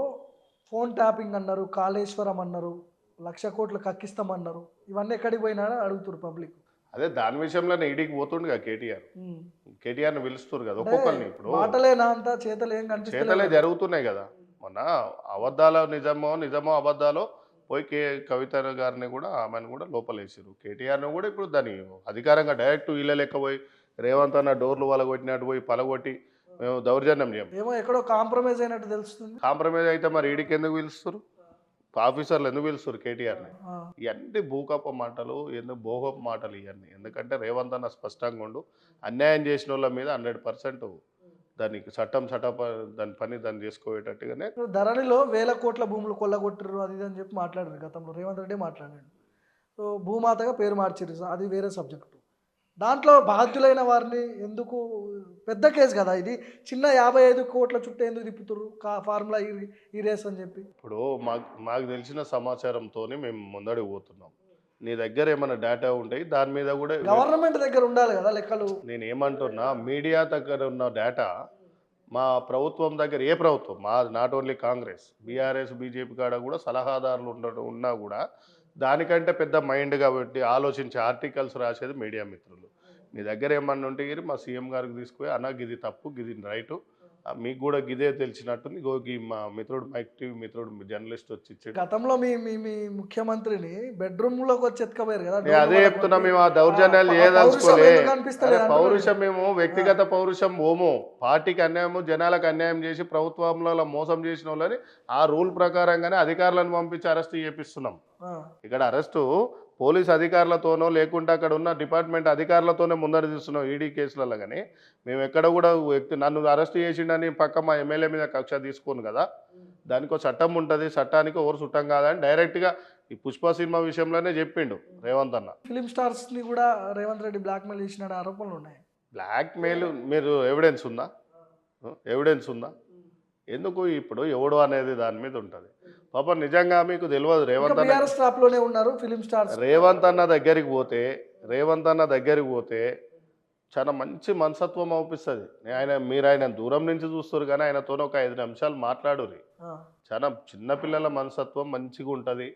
ఫోన్ ట్యాపింగ్ అన్నారు, కాళేశ్వరం అన్నారు, 1,00,000 కోట్లు కక్కిస్తామన్నారు. ఇవన్నీ ఎక్కడికి పోయినా అడుగుతారు పబ్లిక్. అదే దాని విషయంలోనే ఈడీకి పోతుండగా కేటీఆర్ని పిలుస్తారు కదా ఒక్కొక్కరిని. ఇప్పుడు మాటలేనా అంతా, చేతలు ఏం కనిపిస్తలేదు. చేతలే జరుగుతున్నాయి కదా. మొన్న అబద్ధాలు నిజమో అబద్ధాలో పోయి కవిత గారిని కూడా, ఆమెను కూడా లోపలేసారు. కేటీఆర్ని కూడా ఇప్పుడు దాన్ని అధికారంగా డైరెక్ట్ వీళ్ళ లెక్క పోయి రేవంత్ అన్న డోర్లు వలగొట్టినట్టు పోయి పలగొట్టి మేము దౌర్జన్యం చేయం. ఏమో ఎక్కడో కాంప్రమైజ్ అయినట్టు తెలుస్తుంది. కాంప్రమైజ్ అయితే మరి ఈడీకి ఎందుకు పిలుస్తారు, ఆఫీసర్లు ఎందుకు పిలుస్తారు కేటీఆర్ని? ఇవన్నీ భూకప్ప మాటలు, ఎందుకు భోగప్ప మాటలు ఇవన్నీ. ఎందుకంటే రేవంత్ అన్న స్పష్టంగా ఉండు, అన్యాయం చేసిన వాళ్ళ మీద 100% దానికి దాని పని దాన్ని చేసుకోవేటట్టుగానే. ధరణిలో 1,000 కోట్ల భూములు కొల్లగొట్టరు అది ఇది అని చెప్పి మాట్లాడారు గతంలో. రేవంత్ రెడ్డి మాట్లాడాడు. సో భూమాతగా పేరు మార్చారు, అది వేరే సబ్జెక్టు. దాంట్లో బాధ్యులైన వారిని ఎందుకు, పెద్ద కేసు కదా ఇది, చిన్న 55 కోట్ల చుట్టూ ఎందుకు తిప్పుతురు ఫార్ములా ఈ రేస్ అని చెప్పి? ఇప్పుడు మాకు తెలిసిన సమాచారంతో మేము ముందడుగు పోతున్నాం. నీ దగ్గర ఏమైనా డేటా ఉంటాయి దాని మీద కూడా, గవర్నమెంట్ దగ్గర ఉండాలి కదా లెక్కలు. నేను ఏమంటున్నా, మీడియా దగ్గర ఉన్న డేటా మా ప్రభుత్వం దగ్గర, ఏ ప్రభుత్వం మా not only Congress, BRS BJP కాడ కూడా సలహాదారులు ఉన్నా కూడా దానికంటే పెద్ద మైండ్ కాబట్టి ఆలోచించే ఆర్టికల్స్ రాసేది మీడియా మిత్రులు. మీ దగ్గర ఏమన్నా ఉంటే మా సీఎం గారికి తీసుకుపోయి అన్న గిది తప్పు గిది రైటు, మీకు కూడా గిదే తెలిసినట్టుంది, మా మిత్రుడు మైక్ టీవీ మిత్రుడు జర్నలిస్ట్ వచ్చి ఇచ్చాడు. గతంలో మీ మీ ముఖ్యమంత్రిని బెడ్రూమ్ లోకి వచ్చి ఎత్తుకపోయారు కదా. అదే చెప్తున్నా, మేము ఆ దౌర్జన్యాలు ఏదలుచుకోలే. పౌరుషం మేము వ్యక్తిగత పౌరుషం ఓమో, పార్టీకి అన్యాయము, జనాలకు అన్యాయం చేసి ప్రభుత్వంలో మోసం చేసిన వాళ్ళని ఆ రూల్ ప్రకారంగానే అధికారులను పంపించి అరెస్ట్ చేపిస్తున్నాం. ఇక్కడ అరెస్టు పోలీస్ అధికారులతోనో లేకుంటే అక్కడ ఉన్న డిపార్ట్మెంట్ అధికారులతోనే ముందర తీస్తున్నాం ఈడీ కేసులలో. కానీ మేము ఎక్కడ కూడా నన్ను అరెస్ట్ చేసిండని పక్క మా ఎమ్మెల్యే మీద కక్ష తీసుకోను కదా. దానికి ఒక చట్టం ఉంటుంది, చట్టానికి ఎవరు చుట్టం కాదని డైరెక్ట్గా ఈ పుష్ప సినిమా విషయంలోనే చెప్పిండు రేవంత్ అన్న. ఫిలిం స్టార్స్ని కూడా రేవంత్ రెడ్డి బ్లాక్మెయిల్ చేసిన ఆరోపణలు ఉన్నాయి. బ్లాక్మెయిల్ మీరు ఎవిడెన్స్ ఉందా? ఎందుకు ఇప్పుడు ఎవడు అనేది దాని మీద ఉంటుంది. పాప నిజంగా మీకు తెలియదు రేవంత్ అన్న ఉన్నారు ఫిలిం స్టార్స్. రేవంత్ అన్న దగ్గరికి పోతే చాలా మంచి మనసత్వం అవుపిస్తుంది. మీరు ఆయన దూరం నుంచి చూస్తారు కానీ ఆయనతో ఒక 5 నిమిషాలు మాట్లాడురి. చాలా చిన్నపిల్లల మనసత్వం మంచిగా ఉంటుంది.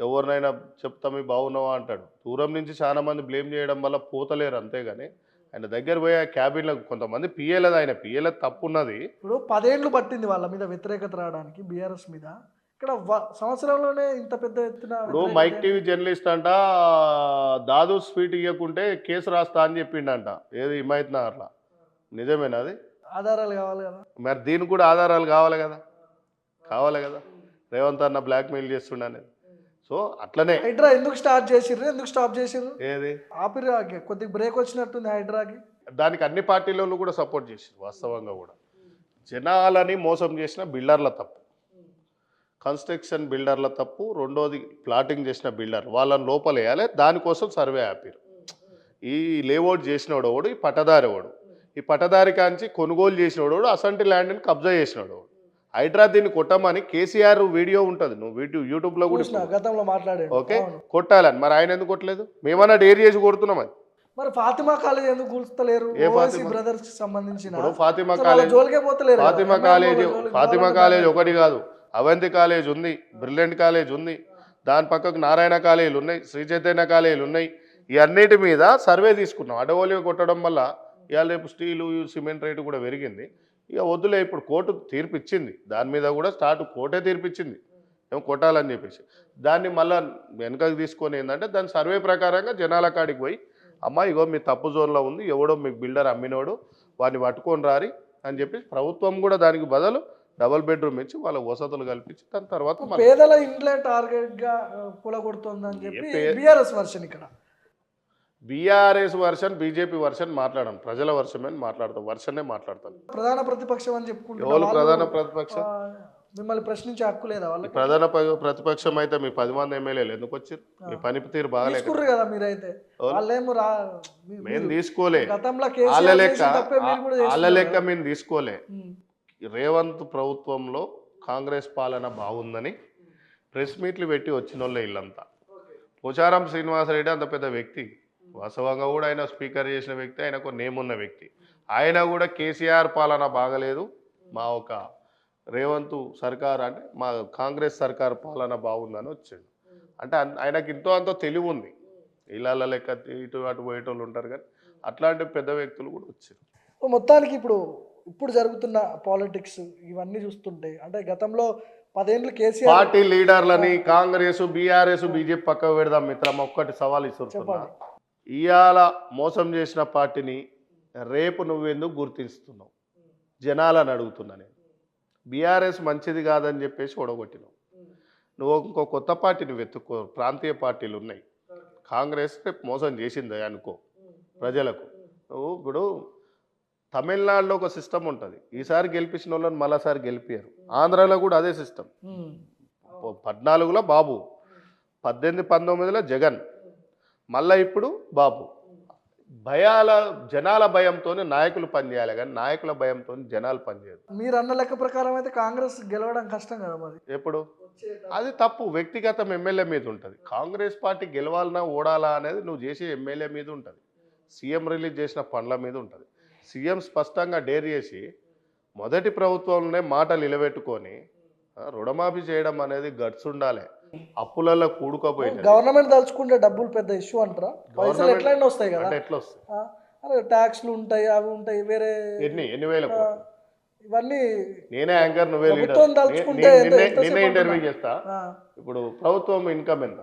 ఎవరినైనా చెప్తామి బాగున్నావా అంటాడు. దూరం నుంచి చాలా మంది బ్లేమ్ చేయడం వల్ల పోతలేరు, అంతేగాని ఆయన దగ్గర పోయి ఆ క్యాబిన్లో కొంతమంది పిఏలది, ఆయన పిఏలది తప్పు ఉన్నది. ఇప్పుడు 10 ఏళ్ళు పట్టింది వాళ్ళ మీద వ్యతిరేకత రావడానికి బీఆర్ఎస్ మీద. ఇక్కడ సంవత్సరంలోనే ఇంత పెద్ద ఎత్తున. ఇప్పుడు మైక్ టీవీ జర్నలిస్ట్ అంట దాదు స్వీట్ ఇవ్వకుంటే కేసు రాస్తా అని చెప్పిండంట, ఏది హిమాయత్ నగర్లో. నిజమేనా అది? ఆధారాలు కావాలి కదా. మరి దీనికి కూడా ఆధారాలు కావాలి కదా. రేవంత్ అన్న బ్లాక్మెయిల్ చేస్తుండనేది. సో అట్లనే హైడ్రా ఎందుకు స్టార్ట్ చేసిర్రు, ఎందుకు స్టాప్ చేసిర్రు? ఏది ఆపిర్రు, కొద్దిగా బ్రేక్ వచ్చినట్టుంది హైడ్రాకి. దానికి అన్ని పార్టీలలో కూడా సపోర్ట్ చేసారు. వాస్తవంగా కూడా జనాలని మోసం చేసిన బిల్డర్ల తప్పు, కన్స్ట్రక్షన్ బిల్డర్ల తప్పు. రెండోది ప్లాటింగ్ చేసిన బిల్డర్, వాళ్ళని లోపలేయాలి. దానికోసం సర్వే ఆపారు. ఈ లేఅవుట్ చేసినోడు ఒకడు, ఈ పట్టదారి ఒకడు, ఈ పట్టదారి కాంచి కొనుగోలు చేసినోడు, అసంటి ల్యాండ్ని కబ్జా చేసినోడు. హైడ్రా దీన్ని కొట్టమని కేసీఆర్ వీడియో ఉంటుంది, నువ్వు యూట్యూబ్లో కూడా గతంలో మాట్లాడాడు. ఓకే, కొట్టాలని. మరి ఆయన ఎందుకు కొట్టలేదు? మేమన్నా డేర్ చేసి కొడుతున్నాం. అది మరి ఫాతిమా కాలేజ్ ఎందుకు కూల్చలేరు? ఏ ఓవైసీ ఫాతిమా? బ్రదర్స్ సంబంధించిన ఇప్పుడు ఫాతిమా అసలు వాళ్ళ కాలేజ్ జోలికే పోతలేరు కదా. ఫాతిమా ఎంఐఎం కాలేజ్ వాళ్ళ జోలికి ఫాతిమా పోవాలంటే కాలేజ్ భయం ఒకటి కాదు, అవంతి కాలేజ్ ఉంది, బ్రిలియంట్ కాలేజ్ ఉంది, దాని పక్కకు నారాయణ కాలేజీలు ఉన్నాయి, శ్రీ చైతన్య కాలేజీలు ఉన్నాయి. ఈ అన్నిటి మీద సర్వే తీసుకున్నాం. అడవులు కొట్టడం వల్ల ఇవాళ రేపు స్టీలు సిమెంట్ రేటు కూడా పెరిగింది. ఇక వద్దులే, ఇప్పుడు కోర్టు తీర్పు ఇచ్చింది, దాని మీద కూడా కోర్టే తీర్పిచ్చింది ఏమో కొట్టాలని చెప్పేసి. దాన్ని మళ్ళీ వెనకకి తీసుకొని ఏంటంటే దాని సర్వే ప్రకారంగా జనాల కాడికి పోయి, అమ్మ ఇగో మీ తప్పు జోన్లో ఉంది, ఎవడో మీకు బిల్డర్ అమ్మినోడు, వాడిని పట్టుకొని రారి అని చెప్పి ప్రభుత్వం కూడా దానికి బదులు డబుల్ బెడ్రూమ్ ఇచ్చి వాళ్ళకి వసతులు కల్పించి దాని తర్వాత పేదల ఇండ్లే టార్గెట్ గా కూలగొడుతుందని చెప్పి బీఆర్ఎస్ వర్షన్. ఇక్కడ బీఆర్ఎస్ వర్షన్, బీజేపీ వర్షన్ మాట్లాడను, ప్రజల వర్షమే మాట్లాడతాం, వర్షనే మాట్లాడతాను. ప్రధాన ప్రతిపక్షం అని ఎవరు చెప్పుకుంటున్నారు. ప్రధాన ప్రతిపక్షం? మిమ్మల్ని ప్రశ్నించే హక్కు లేదా వాళ్ళకి? ప్రధాన ప్రతిపక్షం అయితే మీ 10 మంది ఎమ్మెల్యేలు ఎందుకు వచ్చారు? మీ పనితీరు బాగాలేక తీసుకుర్రు కదా మీరైతే. వాళ్ళేమో మేము తీసుకోలే, గతంలో వాళ్ళ కేసీఆర్ లెక్క చేసిన తప్పే మీరు కూడా వాళ్ళ చేస్తున్నారు లెక్క కదా. మేము తీసుకోలే. రేవంత్ ప్రభుత్వంలో కాంగ్రెస్ పాలన బాగుందని ప్రెస్ మీట్లు పెట్టి వచ్చిన వాళ్ళే ఇల్లంతా. పోచారం శ్రీనివాసరెడ్డి అంత పెద్ద వ్యక్తి, వాస్తవంగా కూడా ఆయన స్పీకర్ చేసిన వ్యక్తి, ఆయనకు నేమ్ ఉన్న వ్యక్తి. ఆయన కూడా కేసీఆర్ పాలన బాగలేదు, మా ఒక రేవంత్ సర్కార్ అంటే మా కాంగ్రెస్ సర్కార్ పాలన బాగుందని వచ్చాడు. అంటే ఆయనకి ఇంతో అంతో తెలివి ఉంది. ఇళ్ళ లెక్క ఇటు అటు పోయేటోళ్ళు ఉంటారు, కానీ అట్లాంటి పెద్ద వ్యక్తులు కూడా వచ్చారు. మొత్తానికి ఇప్పుడు జరుగుతున్న పాలిటిక్స్ ఇవన్నీ చూస్తుంటే, అంటే గతంలో 10 ఏళ్ళు కేసీఆర్ పార్టీ లీడర్లని కాంగ్రెస్, బీఆర్ఎస్, బీజేపీ పక్కకు పెడదాం మిత్రం. ఒక్కటి సవాల్ ఇస్తున్నా, ఇవాళ మోసం చేసిన పార్టీని రేపు నువ్వెందుకు గుర్తిస్తున్నావు జనాలని అడుగుతున్నా నేను. బీఆర్ఎస్ మంచిది కాదని చెప్పేసి ఒడగొట్టినావు. నువ్వు ఇంకో కొత్త పార్టీని వెతుక్కో, ప్రాంతీయ పార్టీలు ఉన్నాయి. కాంగ్రెస్ రేపు మోసం చేసింది అనుకో ప్రజలకు. నువ్వు ఇప్పుడు తమిళనాడులో ఒక సిస్టమ్ ఉంటుంది, ఈసారి గెలిపించిన వాళ్ళని మళ్ళీసారి గెలిపారు. ఆంధ్రాలో కూడా అదే సిస్టమ్. 14లో బాబు, 18, 19లో జగన్, మళ్ళీ ఇప్పుడు బాబు. జనాల భయంతో నాయకులు పనిచేయాలి, కానీ నాయకుల భయంతో జనాలు పనిచేయరు. మీరు అన్న లెక్క ప్రకారం అయితే కాంగ్రెస్ గెలవడం కష్టం కదా మరి. ఎప్పుడు అది తప్పు వ్యక్తిగతం ఎమ్మెల్యే మీద ఉంటుంది. కాంగ్రెస్ పార్టీ గెలవాలన్నా ఓడాలా అనేది నువ్వు చేసే ఎమ్మెల్యే మీద ఉంటుంది, సీఎం రిలీజ్ చేసిన పనుల మీద ఉంటుంది. సీఎం స్పష్టంగా డేర్ చేసి మొదటి ప్రభుత్వంలోనే మాటలు నిలబెట్టుకొని రుణమాఫీ చేయడం అనేది గట్స్ ఉండాలి. అప్పులలో కూడుకోపోయింది. గవర్నమెంట్ తలుచుకుంటే డబ్బులు పెద్ద ఇష్యూ అంటారా? పైసలు ఎట్లయినా వస్తాయి కదా. ఎట్లా వస్తాయి? అరే ట్యాక్స్లు ఉంటాయి, అవి ఉంటాయి, వేరే ఎన్ని వేల కోట్లు. ఇవన్నీ నేనే యాంకర్, నువ్వే లీడర్, నిన్నే ఇంటర్వ్యూ చేస్తా. ఇప్పుడు ప్రభుత్వం ఇన్కమ్ ఎంత?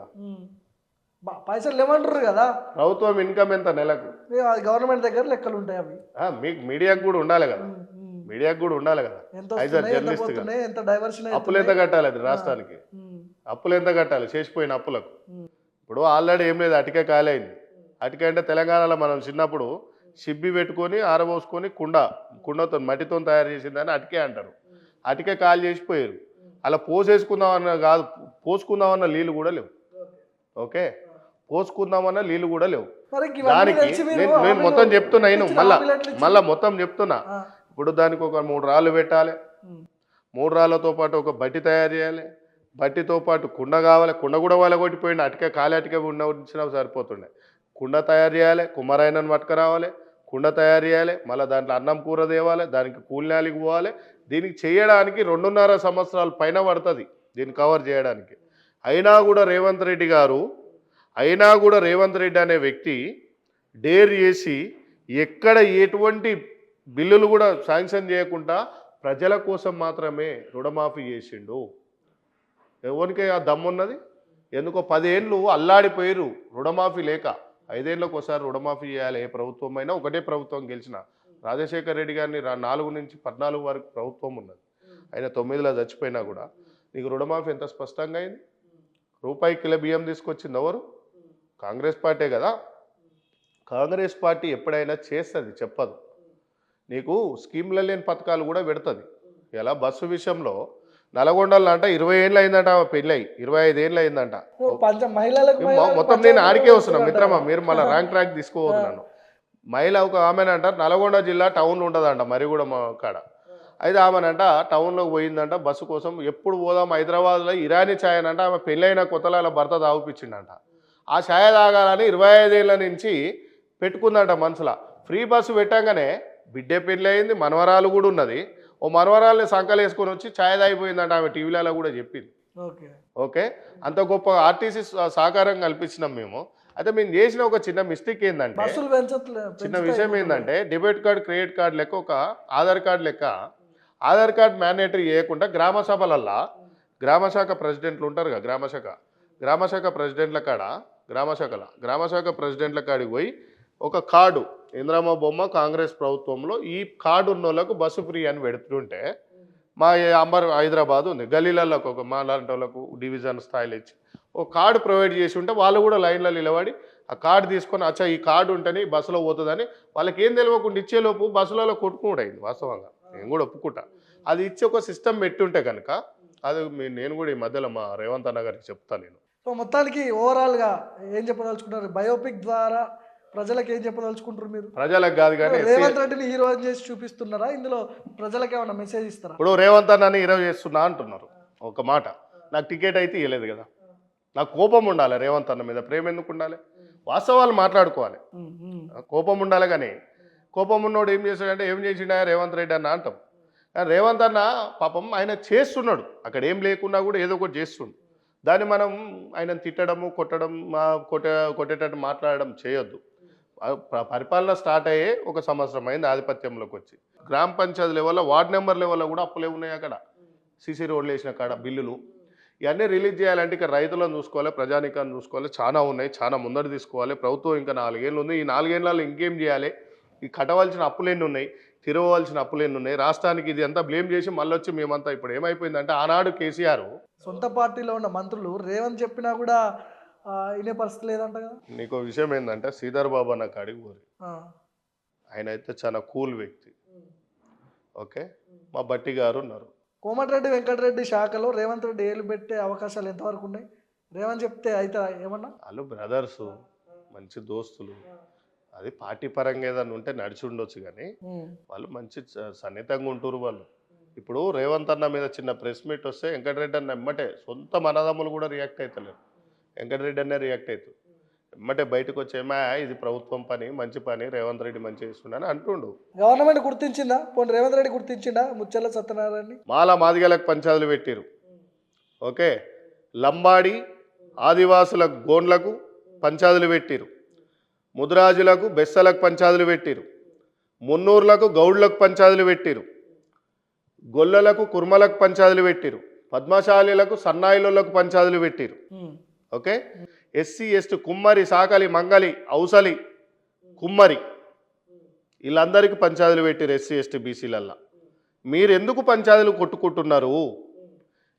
పైసలు లేవంటారు కదా. ప్రభుత్వం ఇన్కమ్ ఎంత నెలకు? గవర్నమెంట్ దగ్గర లెక్కలు ఉంటాయి అవి. మీకు మీడియాకు కూడా ఉండాలి కదా, మీడియాకు కూడా ఉండాలి కదా. అప్పులు ఎంత కట్టాలి అది రాష్ట్రానికి? అప్పులు ఎంత కట్టాలి చేసిపోయిన అప్పులకు? ఇప్పుడు ఆల్రెడీ ఏం లేదు, అటికే కాలేయింది. అటిక అంటే తెలంగాణలో మనం చిన్నప్పుడు సిబ్బి పెట్టుకొని ఆరబోసుకొని కుండతో మట్టితో తయారు చేసిందని అటికే అంటారు. అటికే కాలు చేసిపోయారు. అలా పోసేసుకుందామన్న కాదు, పోసుకుందామన్న నీళ్ళు కూడా లేవు. ఓకే, పోసుకుందామన్న నీళ్ళు కూడా లేవు. దానికి నేను మొత్తం చెప్తున్నా, నేను మళ్ళా మొత్తం చెప్తున్నా. ఇప్పుడు దానికి ఒక 3 రాళ్ళు పెట్టాలి, 3 రాళ్ళతో పాటు ఒక బట్టి తయారు చేయాలి, బట్టితో పాటు కుండ కావాలి. కుండ కూడా వాళ్ళ కొట్టిపోయింది, అటికే కాలి అటికే ఉండినా సరిపోతుండే. కుండ తయారు చేయాలి, కుమ్మరాయనని పట్టుకురావాలి, కుండ తయారు చేయాలి, మళ్ళీ దాంట్లో అన్నం కూర తేవాలి, దానికి కూలినాలికి పోవాలి. దీనికి చేయడానికి 2.5 సంవత్సరాల పైన పడుతుంది దీన్ని కవర్ చేయడానికి. అయినా కూడా రేవంత్ రెడ్డి అనే వ్యక్తి డేర్ చేసి ఎక్కడ ఎటువంటి బిల్లులు కూడా శాంక్షన్ చేయకుండా ప్రజల కోసం మాత్రమే రుణమాఫీ చేసిండు. ఎవరికి ఆ దమ్మున్నది? ఎందుకో 10 ఏళ్ళు అల్లాడిపోయారు రుణమాఫీ లేక. 5 ఏళ్ళకి ఒకసారి రుణమాఫీ చేయాలి. ఏ ప్రభుత్వం అయినా ఒకటే ప్రభుత్వం గెలిచిన. రాజశేఖర్ రెడ్డి గారిని 4 నుంచి 14 వరకు ప్రభుత్వం ఉన్నది. ఆయన 9లో చచ్చిపోయినా కూడా నీకు రుణమాఫీ ఎంత స్పష్టంగా అయింది? రూపాయి కిలో బియ్యం తీసుకొచ్చింది ఎవరు? కాంగ్రెస్ పార్టీ కదా. కాంగ్రెస్ పార్టీ ఎప్పుడైనా చేస్తుంది, చెప్పదు. నీకు స్కీమ్లో లేని పథకాలు కూడా పెడుతుంది. ఇలా బస్సు విషయంలో నల్గొండలో అంట 20 ఏళ్ళు అయిందంట పెళ్ళి, 25 ఏళ్ళు అయిందంట. మొత్తం నేను ఆడికే వస్తున్నా మిత్రమా, మీరు మళ్ళీ ట్రాక్ తీసుకోవద్దు. మహిళ ఒక ఆమెనంట నల్గొండ జిల్లా టౌన్లో ఉంటుందంట, మరి కూడా మా కాడ. అయితే ఆమెనంట టౌన్లోకి పోయిందంట బస్సు కోసం. ఎప్పుడు పోదాం హైదరాబాద్లో ఇరానీ ఛాయ్ అనంట. ఆమె పెళ్ళైన కొత్తలో భర్త తాగుపించిండంట. ఆ ఛాయ్ తాగాలని 25 ఏళ్ళ నుంచి పెట్టుకుందంట మనసులో. ఫ్రీ బస్సు పెట్టంగానే బిడ్డే పెళ్ళి అయింది, మనవరాలు కూడా ఉన్నది. ఓ మనవరాలని సంకలు వేసుకొని వచ్చి ఛాయ్ తాగిపోయిందంట, ఆమె టీవీలలో కూడా చెప్పింది. ఓకే. ఓకే, అంత గొప్ప ఆర్టీసీ సహకారం కల్పించినాం మేము. అయితే మేము చేసిన ఒక చిన్న మిస్టేక్ ఏంటంటే, బస్సులు చిన్న విషయం ఏంటంటే, డెబిట్ కార్డ్ క్రెడిట్ కార్డ్ లెక్క ఒక ఆధార్ కార్డ్ లెక్క ఆధార్ కార్డ్ మ్యాండేటరీ చేయకుండా గ్రామ సభలల్లా గ్రామ శాఖ ప్రెసిడెంట్లు ఉంటారు కదా, గ్రామ శాఖ ప్రెసిడెంట్ల కాడ గ్రామ శాఖ ప్రెసిడెంట్ల కాడికి పోయి ఒక కార్డు, ఇందిరమ్మ బొమ్మ కాంగ్రెస్ ప్రభుత్వంలో ఈ కార్డు ఉన్న వాళ్ళకు బస్సు ఫ్రీ అని పెడుతుంటే, మా హైదరాబాద్ ఉంది గల్లీలలో ఒక మా లాంటి వాళ్ళకు డివిజన్ స్థాయిలో ఇచ్చి ఒక కార్డు ప్రొవైడ్ చేసి ఉంటే వాళ్ళు కూడా లైన్లో నిలబడి ఆ కార్డు తీసుకొని అచ్చా ఈ కార్డు ఉంటేనే బస్సులో పోతుందని వాళ్ళకి ఏం తెలియకుండా ఇచ్చేలోపు బస్సులలో కొట్టుకుంటూ అయింది. వాస్తవంగా నేను కూడా ఒప్పుకుంటా. అది ఇచ్చి ఒక సిస్టమ్ పెట్టుంటే కనుక అది నేను కూడా ఈ మధ్యలో మా రేవంత్ అన్న గారికి చెప్తాను నేను. సో మొత్తానికి ఓవరాల్గా ఏం చెప్పదలుచుకుంటారు? బయోపిక్ ద్వారా ప్రజలకు ఏం చెప్పదలుచుకుంటారు మీరు? ప్రజలకు కాదు కానీ రేవంత్ రెడ్డిని హీరో చేసి చూపిస్తున్నారా? ఇందులో ప్రజలకు ఏమైనా మెసేజ్ ఇస్తారా? ఇప్పుడు రేవంత్ అన్నని హీరో చేస్తున్నా అంటున్నారు. ఒక మాట, నాకు టికెట్ అయితే ఇవ్వలేదు కదా, నాకు కోపం ఉండాలి రేవంత్ అన్న మీద, ప్రేమ ఎందుకు ఉండాలి? వాస్తవాలు మాట్లాడుకోవాలి, కోపం ఉండాలి. కానీ కోపం ఉన్నోడు ఏం చేశాడంటే, ఏం చేసిండా రేవంత్ రెడ్డి అన్న అంటాం. కానీ రేవంత్ అన్న పాపం ఆయన చేస్తున్నాడు, అక్కడ ఏం లేకున్నా కూడా ఏదో ఒకటి చేస్తుండు. దాన్ని మనం ఆయన తిట్టడము కొట్టడం కొట్టేటట్టు మాట్లాడడం చేయొద్దు. పరిపాలన స్టార్ట్ అయ్యే ఒక సంవత్సరం అయింది ఆధిపత్యంలోకి వచ్చి. గ్రామ పంచాయతీ లెవెల్లో వార్డు నెంబర్ లెవెల్లో కూడా అప్పులే ఉన్నాయి. అక్కడ సీసీ రోడ్లు వేసిన కాడ బిల్లులు ఇవన్నీ రిలీజ్ చేయాలంటే ఇక రైతులను చూసుకోవాలి, ప్రజానికాన్ని చూసుకోవాలి, చాలా ఉన్నాయి, చాలా ముందర తీసుకోవాలి. ప్రభుత్వం ఇంకా 4 ఏళ్ళు ఉంది, ఈ 4 ఏళ్ళలో ఇంకేం చేయాలి? ఈ కట్టవలసిన అప్పులేన్ని ఉన్నాయి, తిరగవలసిన అప్పులేన్ని ఉన్నాయి. రాష్ట్రానికి ఇది అంతా బ్లేమ్ చేసి మళ్ళీ వచ్చి మేమంతా ఇప్పుడు ఏమైపోయిందంటే, ఆనాడు కేసీఆర్ సొంత పార్టీలో ఉన్న మంత్రులు రేవంత్ చెప్పినా కూడా వినే పరిస్థితి లేదంట కదా. నీకు విషయం ఏంటంటే, శ్రీధర్ బాబు అన్న కాడికి పోరి, ఆయన అయితే చాలా కూల్ వ్యక్తి. ఓకే, మా బట్టి గారు ఉన్నారు, కోమటిరెడ్డి వెంకటరెడ్డి శాఖలో రేవంత్ రెడ్డి ఏలు పెట్టే అవకాశాలు ఎంతవరకు ఉన్నాయి? రేవంత్ చెప్తే అయితే ఏమన్నా? వాళ్ళు బ్రదర్స్, మంచి దోస్తులు. అది పార్టీ పరంగా ఏదన్నా ఉంటే నడిచి ఉండొచ్చు, కానీ వాళ్ళు మంచి సన్నిహితంగా ఉంటారు వాళ్ళు. ఇప్పుడు రేవంత్ అన్న మీద చిన్న ప్రెస్ మీట్ వస్తే వెంకటరెడ్డి అన్న ఎమ్మటే, సొంత మనదమ్ములు కూడా రియాక్ట్ అవుతలేరు, వెంకటరెడ్డి అన్న రియాక్ట్ అవుతుంది. ఎమ్మటే బయటకు వచ్చేమా ఇది ప్రభుత్వం పని, మంచి పని, రేవంత్ రెడ్డి మంచి చేస్తుండని అంటుండు. గవర్నమెంట్ గుర్తించిందా? పోనీ రేవంత్ రెడ్డి గుర్తించిందా ముచ్చల్ల సత్యనారాయణ? మాదిగలకు పంచాయతీలు పెట్టిరు. ఓకే, లంబాడి ఆదివాసుల గోండ్లకు పంచాయతీలు పెట్టిరు, ముద్రాజులకు బెස්සలకు పంచాయతీలు పెట్టిరు, మున్నూర్లకు గౌడ్లకు పంచాయతీలు పెట్టిరు, గొల్లలకు కుర్మలకు పంచాయతీలు పెట్టిరు, పద్మశాలీలకు సన్నాయిలకు పంచాయతీలు పెట్టిరు. ఓకే, ఎస్సీ ఎస్టీ కుమ్మరి సాకలి మంగలి ఔసలి కుమ్మరి వీళ్ళందరికీ పంచాయతీలు పెట్టిరు. ఎస్సీ ఎస్టీ బీసీలల్లా మీరు ఎందుకు పంచాయతీలు కొట్టుకుంటున్నారు?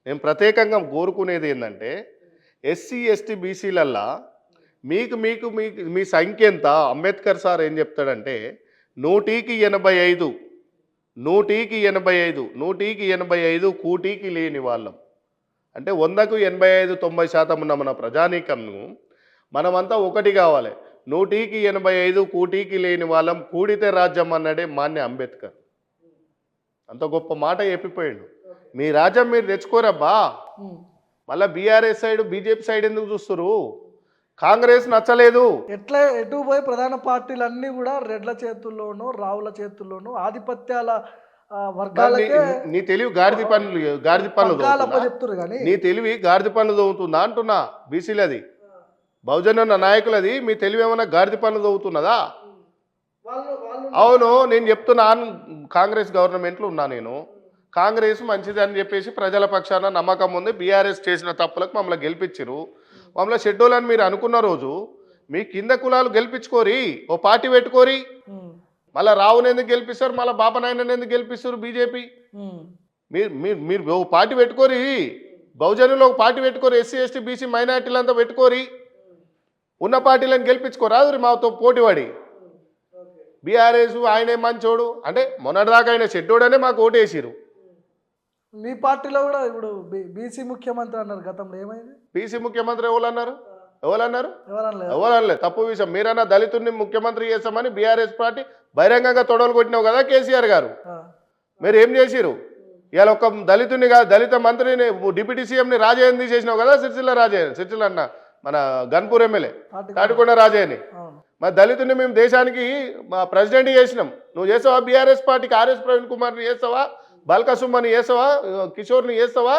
నేను ప్రత్యేకంగా కోరుకునేది ఏంటంటే, ఎస్సీ ఎస్టీ బీసీలల్లా మీకు మీకు మీకు మీ సంఖ్య ఎంత? అంబేద్కర్ సార్ ఏం చెప్తాడంటే, 100కి 85, 100కి 85, 100కి 85 కూటికి లేని వాళ్ళం. అంటే 100కు 85, 90% ఉన్న మన ప్రజానీకంను మనమంతా ఒకటి కావాలి. 100కి 85 కూటికి లేని వాళ్ళం, కూడితే రాజ్యం అన్నాడే మాన్య అంబేద్కర్. అంత గొప్ప మాట చెప్పిపోయాడు. మీ రాజ్యం మీరు తెచ్చుకోరబ్బా, మళ్ళీ బీఆర్ఎస్ సైడ్ బీజేపీ సైడ్ ఎందుకు చూస్తారు? కాంగ్రెస్ నచ్చలేదు. ఎటు పోయి ప్రధాన పార్టీలు అన్నీ కూడా రెడ్ల చేతుల్లోనూ రావుల చేతుల్లోనూ ఆధిపత్యాల వర్గాలకే. నీ తెలివి గాడిది పనులు చెప్తున్నారు కానీ నీ తెలివి గాడిది పనులు చదువుతుందా అంటున్నా. బీసీలది బహుజన నాయకులది మీ తెలివి ఏమన్నా గాడిది పనులు చదువుతున్నదా? అవును, నేను చెప్తున్నా, కాంగ్రెస్ గవర్నమెంట్లో ఉన్నా నేను. కాంగ్రెస్ మంచిది అని చెప్పేసి ప్రజల పక్షాన నమ్మకం ఉంది. బీఆర్ఎస్ చేసిన తప్పులకు మమ్మల్ని గెలిపించరు. మమ్మల్ని షెడ్యూల్ అని మీరు అనుకున్న రోజు మీ కింద కులాలు గెలిపించుకోరి, ఓ పార్టీ పెట్టుకోరి. మళ్ళీ రావుని ఎందుకు గెలిపిస్తారు? మళ్ళీ బాపనాయనని ఎందుకు గెలిపిస్తారు బీజేపీ? మీరు ఓ పార్టీ పెట్టుకోరి, బహుజనులు ఒక పార్టీ పెట్టుకోరు, ఎస్సీ ఎస్టీ బీసీ మైనార్టీలంతా పెట్టుకోరి, ఉన్న పార్టీలను గెలిపించుకోరాదు మాతో పోటీపడి. బీఆర్ఎస్ ఆయనే మంచోడు అంటే మొన్నటిదాకా ఆయన చెడ్డోడనే మాకు ఓటేసిరు. మీ పార్టీలో కూడా ఇప్పుడు బీసీ ముఖ్యమంత్రి అన్నారు, గతంలో ఏమైంది? బీసీ ముఖ్యమంత్రి ఎవరన్నారు? ఎవరనలే, తప్పు విషయం. మీరన్నా దళితుడిని ముఖ్యమంత్రి చేస్తామని బీఆర్ఎస్ పార్టీ బహిరంగంగా తొడవలు కొట్టినావు కదా కేసీఆర్ గారు. మీరు ఏం చేసిరు? ఇవాళ ఒక దళితుడిని కాదు, దళిత మంత్రిని డిప్యూటీ సీఎంని రాజయ్యని తీసేసినావు కదా, సిరిసిల్ల అన్న మన గన్పూర్ ఎమ్మెల్యే తాటికొండ. తాటికొండ రాజయ్యని. అవును. మరి దళితుని మేము దేశానికి మా ప్రెసిడెంట్ చేసినాం. నువ్వు చేసావా బీఆర్ఎస్ పార్టీకి ఆర్ఎస్ ప్రవీణ్ కుమార్ని చేస్తావా, బాల్కసుమ్మని చేస్తావా, కిషోర్ని చేస్తావా,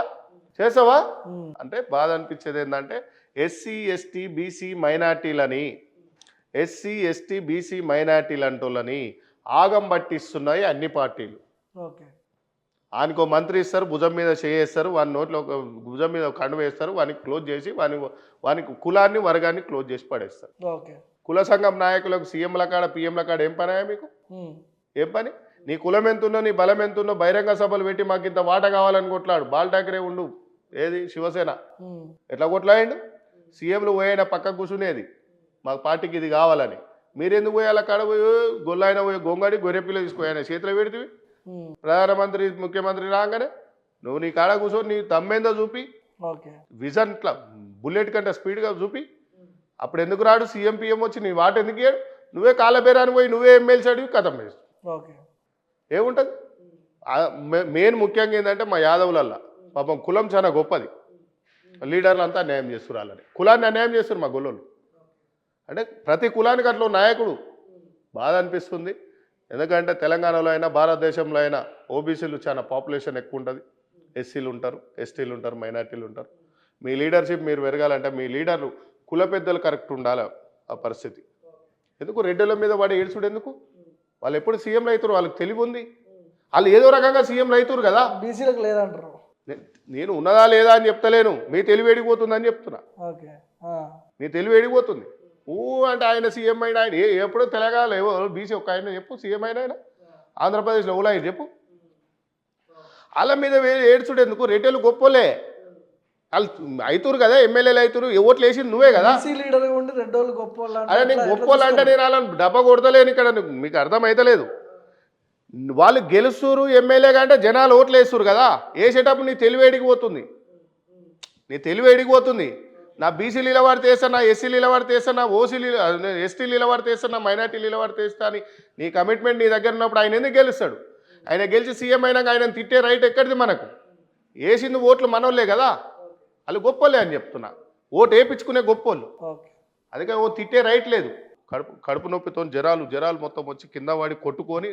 చేస్తావా ఉమ్. అంటే బాధ అనిపించేది ఏంటంటే ఎస్సీ ఎస్టీ బీసీ మైనార్టీలని అంటోళ్ళని ఆగం పట్టిస్తున్నాయి అన్ని పార్టీలు. ఓకే. వానికో మంత్రి ఇస్తారు, భుజం మీద చేయేస్తారు, వాని నోట్లో ఒక భుజం మీద ఒక కండు వేస్తారు, వానికి క్లోజ్ చేసి వానికి కులాన్ని వర్గాన్ని క్లోజ్ చేసి పడేస్తారు. ఓకే. కుల సంఘం నాయకులకు సీఎంల కాడ పిఎంల కాడ ఏం పని మీకు? ఉమ్. ఏం పని? నీ కులం ఎంతున్నో నీ బలం ఎంతున్నో బహిరంగ సభలు పెట్టి మాకు ఇంత వాట కావాలని కొట్లాడు. బాల్ ఠాకరే ఉండు, ఏది శివసేన ఉమ్. ఎట్లా కొట్లాడిండు? సీఎంలు పోయిన పక్క కూర్చునేది మాకు పార్టీకి ఇది కావాలని. మీరెందుకు పోయి అలా కాడ పోయి గొల్లాయన పోయి గొంగడి గొర్రెపిల్ల తీసుకుపోయాయన చేతిలో పెడితే ఉమ్. ప్రధానమంత్రి ముఖ్యమంత్రి రాగానే నువ్వు నీ కాడ కూర్చొని నీ తమ్మేందో చూపి, ఓకే. విజన్ ఇట్లా బుల్లెట్ కంటే స్పీడ్గా చూపి, అప్పుడు ఎందుకు రాడు? సీఎం పిఎం వచ్చి నీ వాట ఎందుకు ఇయ్యాడు? నువ్వే కాళ్ళబేరానికి పోయి నువ్వే ఎమ్మెల్సీ అడిగి కథం వేసి ఓకే. ఏముంటుంది? మెయిన్ ముఖ్యంగా ఏంటంటే మా యాదవులల్లా పాపం కులం చాలా గొప్పది. లీడర్లు అంతా అన్యాయం చేస్తున్నారు. వాళ్ళని కులాన్ని అన్యాయం చేస్తారు మా గొల్లోళ్ళు. అంటే ప్రతి కులానికి అట్లా నాయకుడు. బాధ అనిపిస్తుంది. ఎందుకంటే తెలంగాణలో అయినా భారతదేశంలో అయినా ఓబీసీలు చాలా పాపులేషన్ ఎక్కువ ఉంటుంది. ఎస్సీలు ఉంటారు, ఎస్టీలు ఉంటారు, మైనార్టీలు ఉంటారు. మీ లీడర్షిప్ మీరు పెరగాలంటే మీ లీడర్లు కుల పెద్దలు కరెక్ట్ ఉండాలి. ఆ పరిస్థితి ఎందుకు రెడ్డిల మీద వాడు ఏడ్చుడు ఎందుకు? వాళ్ళు ఎప్పుడు సీఎంలు అవుతారు, వాళ్ళకి తెలివి ఉంది. వాళ్ళు ఏదో రకంగా సీఎంలు అవుతారు కదా. బీసీలకు లేదంటారు. నేను ఉన్నదా లేదా అని చెప్తలేను, మీ తెలివి ఎడిగిపోతుందని చెప్తున్నా. ఓకే. మీ తెలివి ఎడిగిపోతుంది. అంటే ఆయన సీఎం అయినా ఆయన ఎప్పుడో తెలంగాణలో ఏవో బీసీ ఒక ఆయన చెప్పు సీఎం అయినా ఆయన ఆంధ్రప్రదేశ్లో ఓలా ఆయన చెప్పు. వాళ్ళ మీద ఏడ్చుడు ఎందుకు? రెడ్డిలు గొప్పలే వాళ్ళు అవుతురు కదా, ఎమ్మెల్యేలు అవుతురు, ఓట్లు వేసింది నువ్వే కదా. బీసీ లీడర్ ఉండి రెడ్డోళ్ళు గొప్ప అదే నీకు గొప్పలు అంటే నేను వాళ్ళని డబ్బా కొడతలేను ఇక్కడ, మీకు అర్థమైతలేదు. వాళ్ళు గెలుస్తురు ఎమ్మెల్యే కంటే జనాలు ఓట్లు వేస్తురు కదా. వేసేటప్పుడు నీ తెలివి ఎడిగిపోతుంది. నీ తెలివి ఎడిగిపోతుంది. నా బీసీలు నిలబడితే వేస్తాను, నా ఎస్సీలు నిలబడితే వేస్తాను, నా ఓసీలు ఎస్టీలు నిలబడితే వేస్తాను, నా మైనార్టీలు నిలబడితే వేస్తా అని నీ కమిట్మెంట్ నీ దగ్గర ఉన్నప్పుడు ఆయన ఎందుకు గెలుస్తాడు? ఆయన గెలిచి సీఎం అయినాక ఆయన తిట్టే రైట్ ఎక్కడిది మనకు? వేసింది ఓట్లు మనోళ్ళే కదా. వాళ్ళు గొప్పోళ్ళే అని చెప్తున్నా. ఓటు వేయించుకునే గొప్పోళ్ళు. అందుకే ఓ తిట్టే రైట్ లేదు. కడుపు నొప్పితో జరాలు మొత్తం వచ్చి కింద వాడి కొట్టుకొని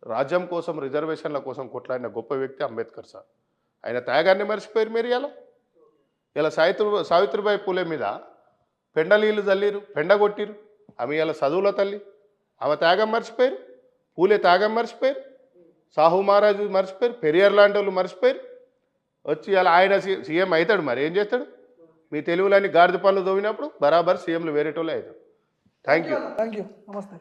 రాజ్యం కోసం రిజర్వేషన్ల కోసం కొట్లాడిన గొప్ప వ్యక్తి అంబేద్కర్ సార్. ఆయన త్యాగాన్ని మర్చిపోయారు మీరు. ఇలా సావిత్రిబాయి పూలే మీద పెండలీళ్ళు చల్లిరు, పెండగొట్టిరు. ఆమె ఇలా చదువుల తల్లి, ఆమె త్యాగం మర్చిపోయారు. పూలే త్యాగం మర్చిపోయారు. సాహు మహారాజు మర్చిపోయారు. పెరియార్ లాంటి వాళ్ళు మర్చిపోయారు. వచ్చి ఇలా ఆయన సీఎం అవుతాడు. మరి ఏం చేస్తాడు? మీ తెలుగులని గాడిద పనులు తోవినప్పుడు బరాబర్ సీఎంలు వేరేటోళ్ళే అవుతాడు. Thank you. నమస్తే.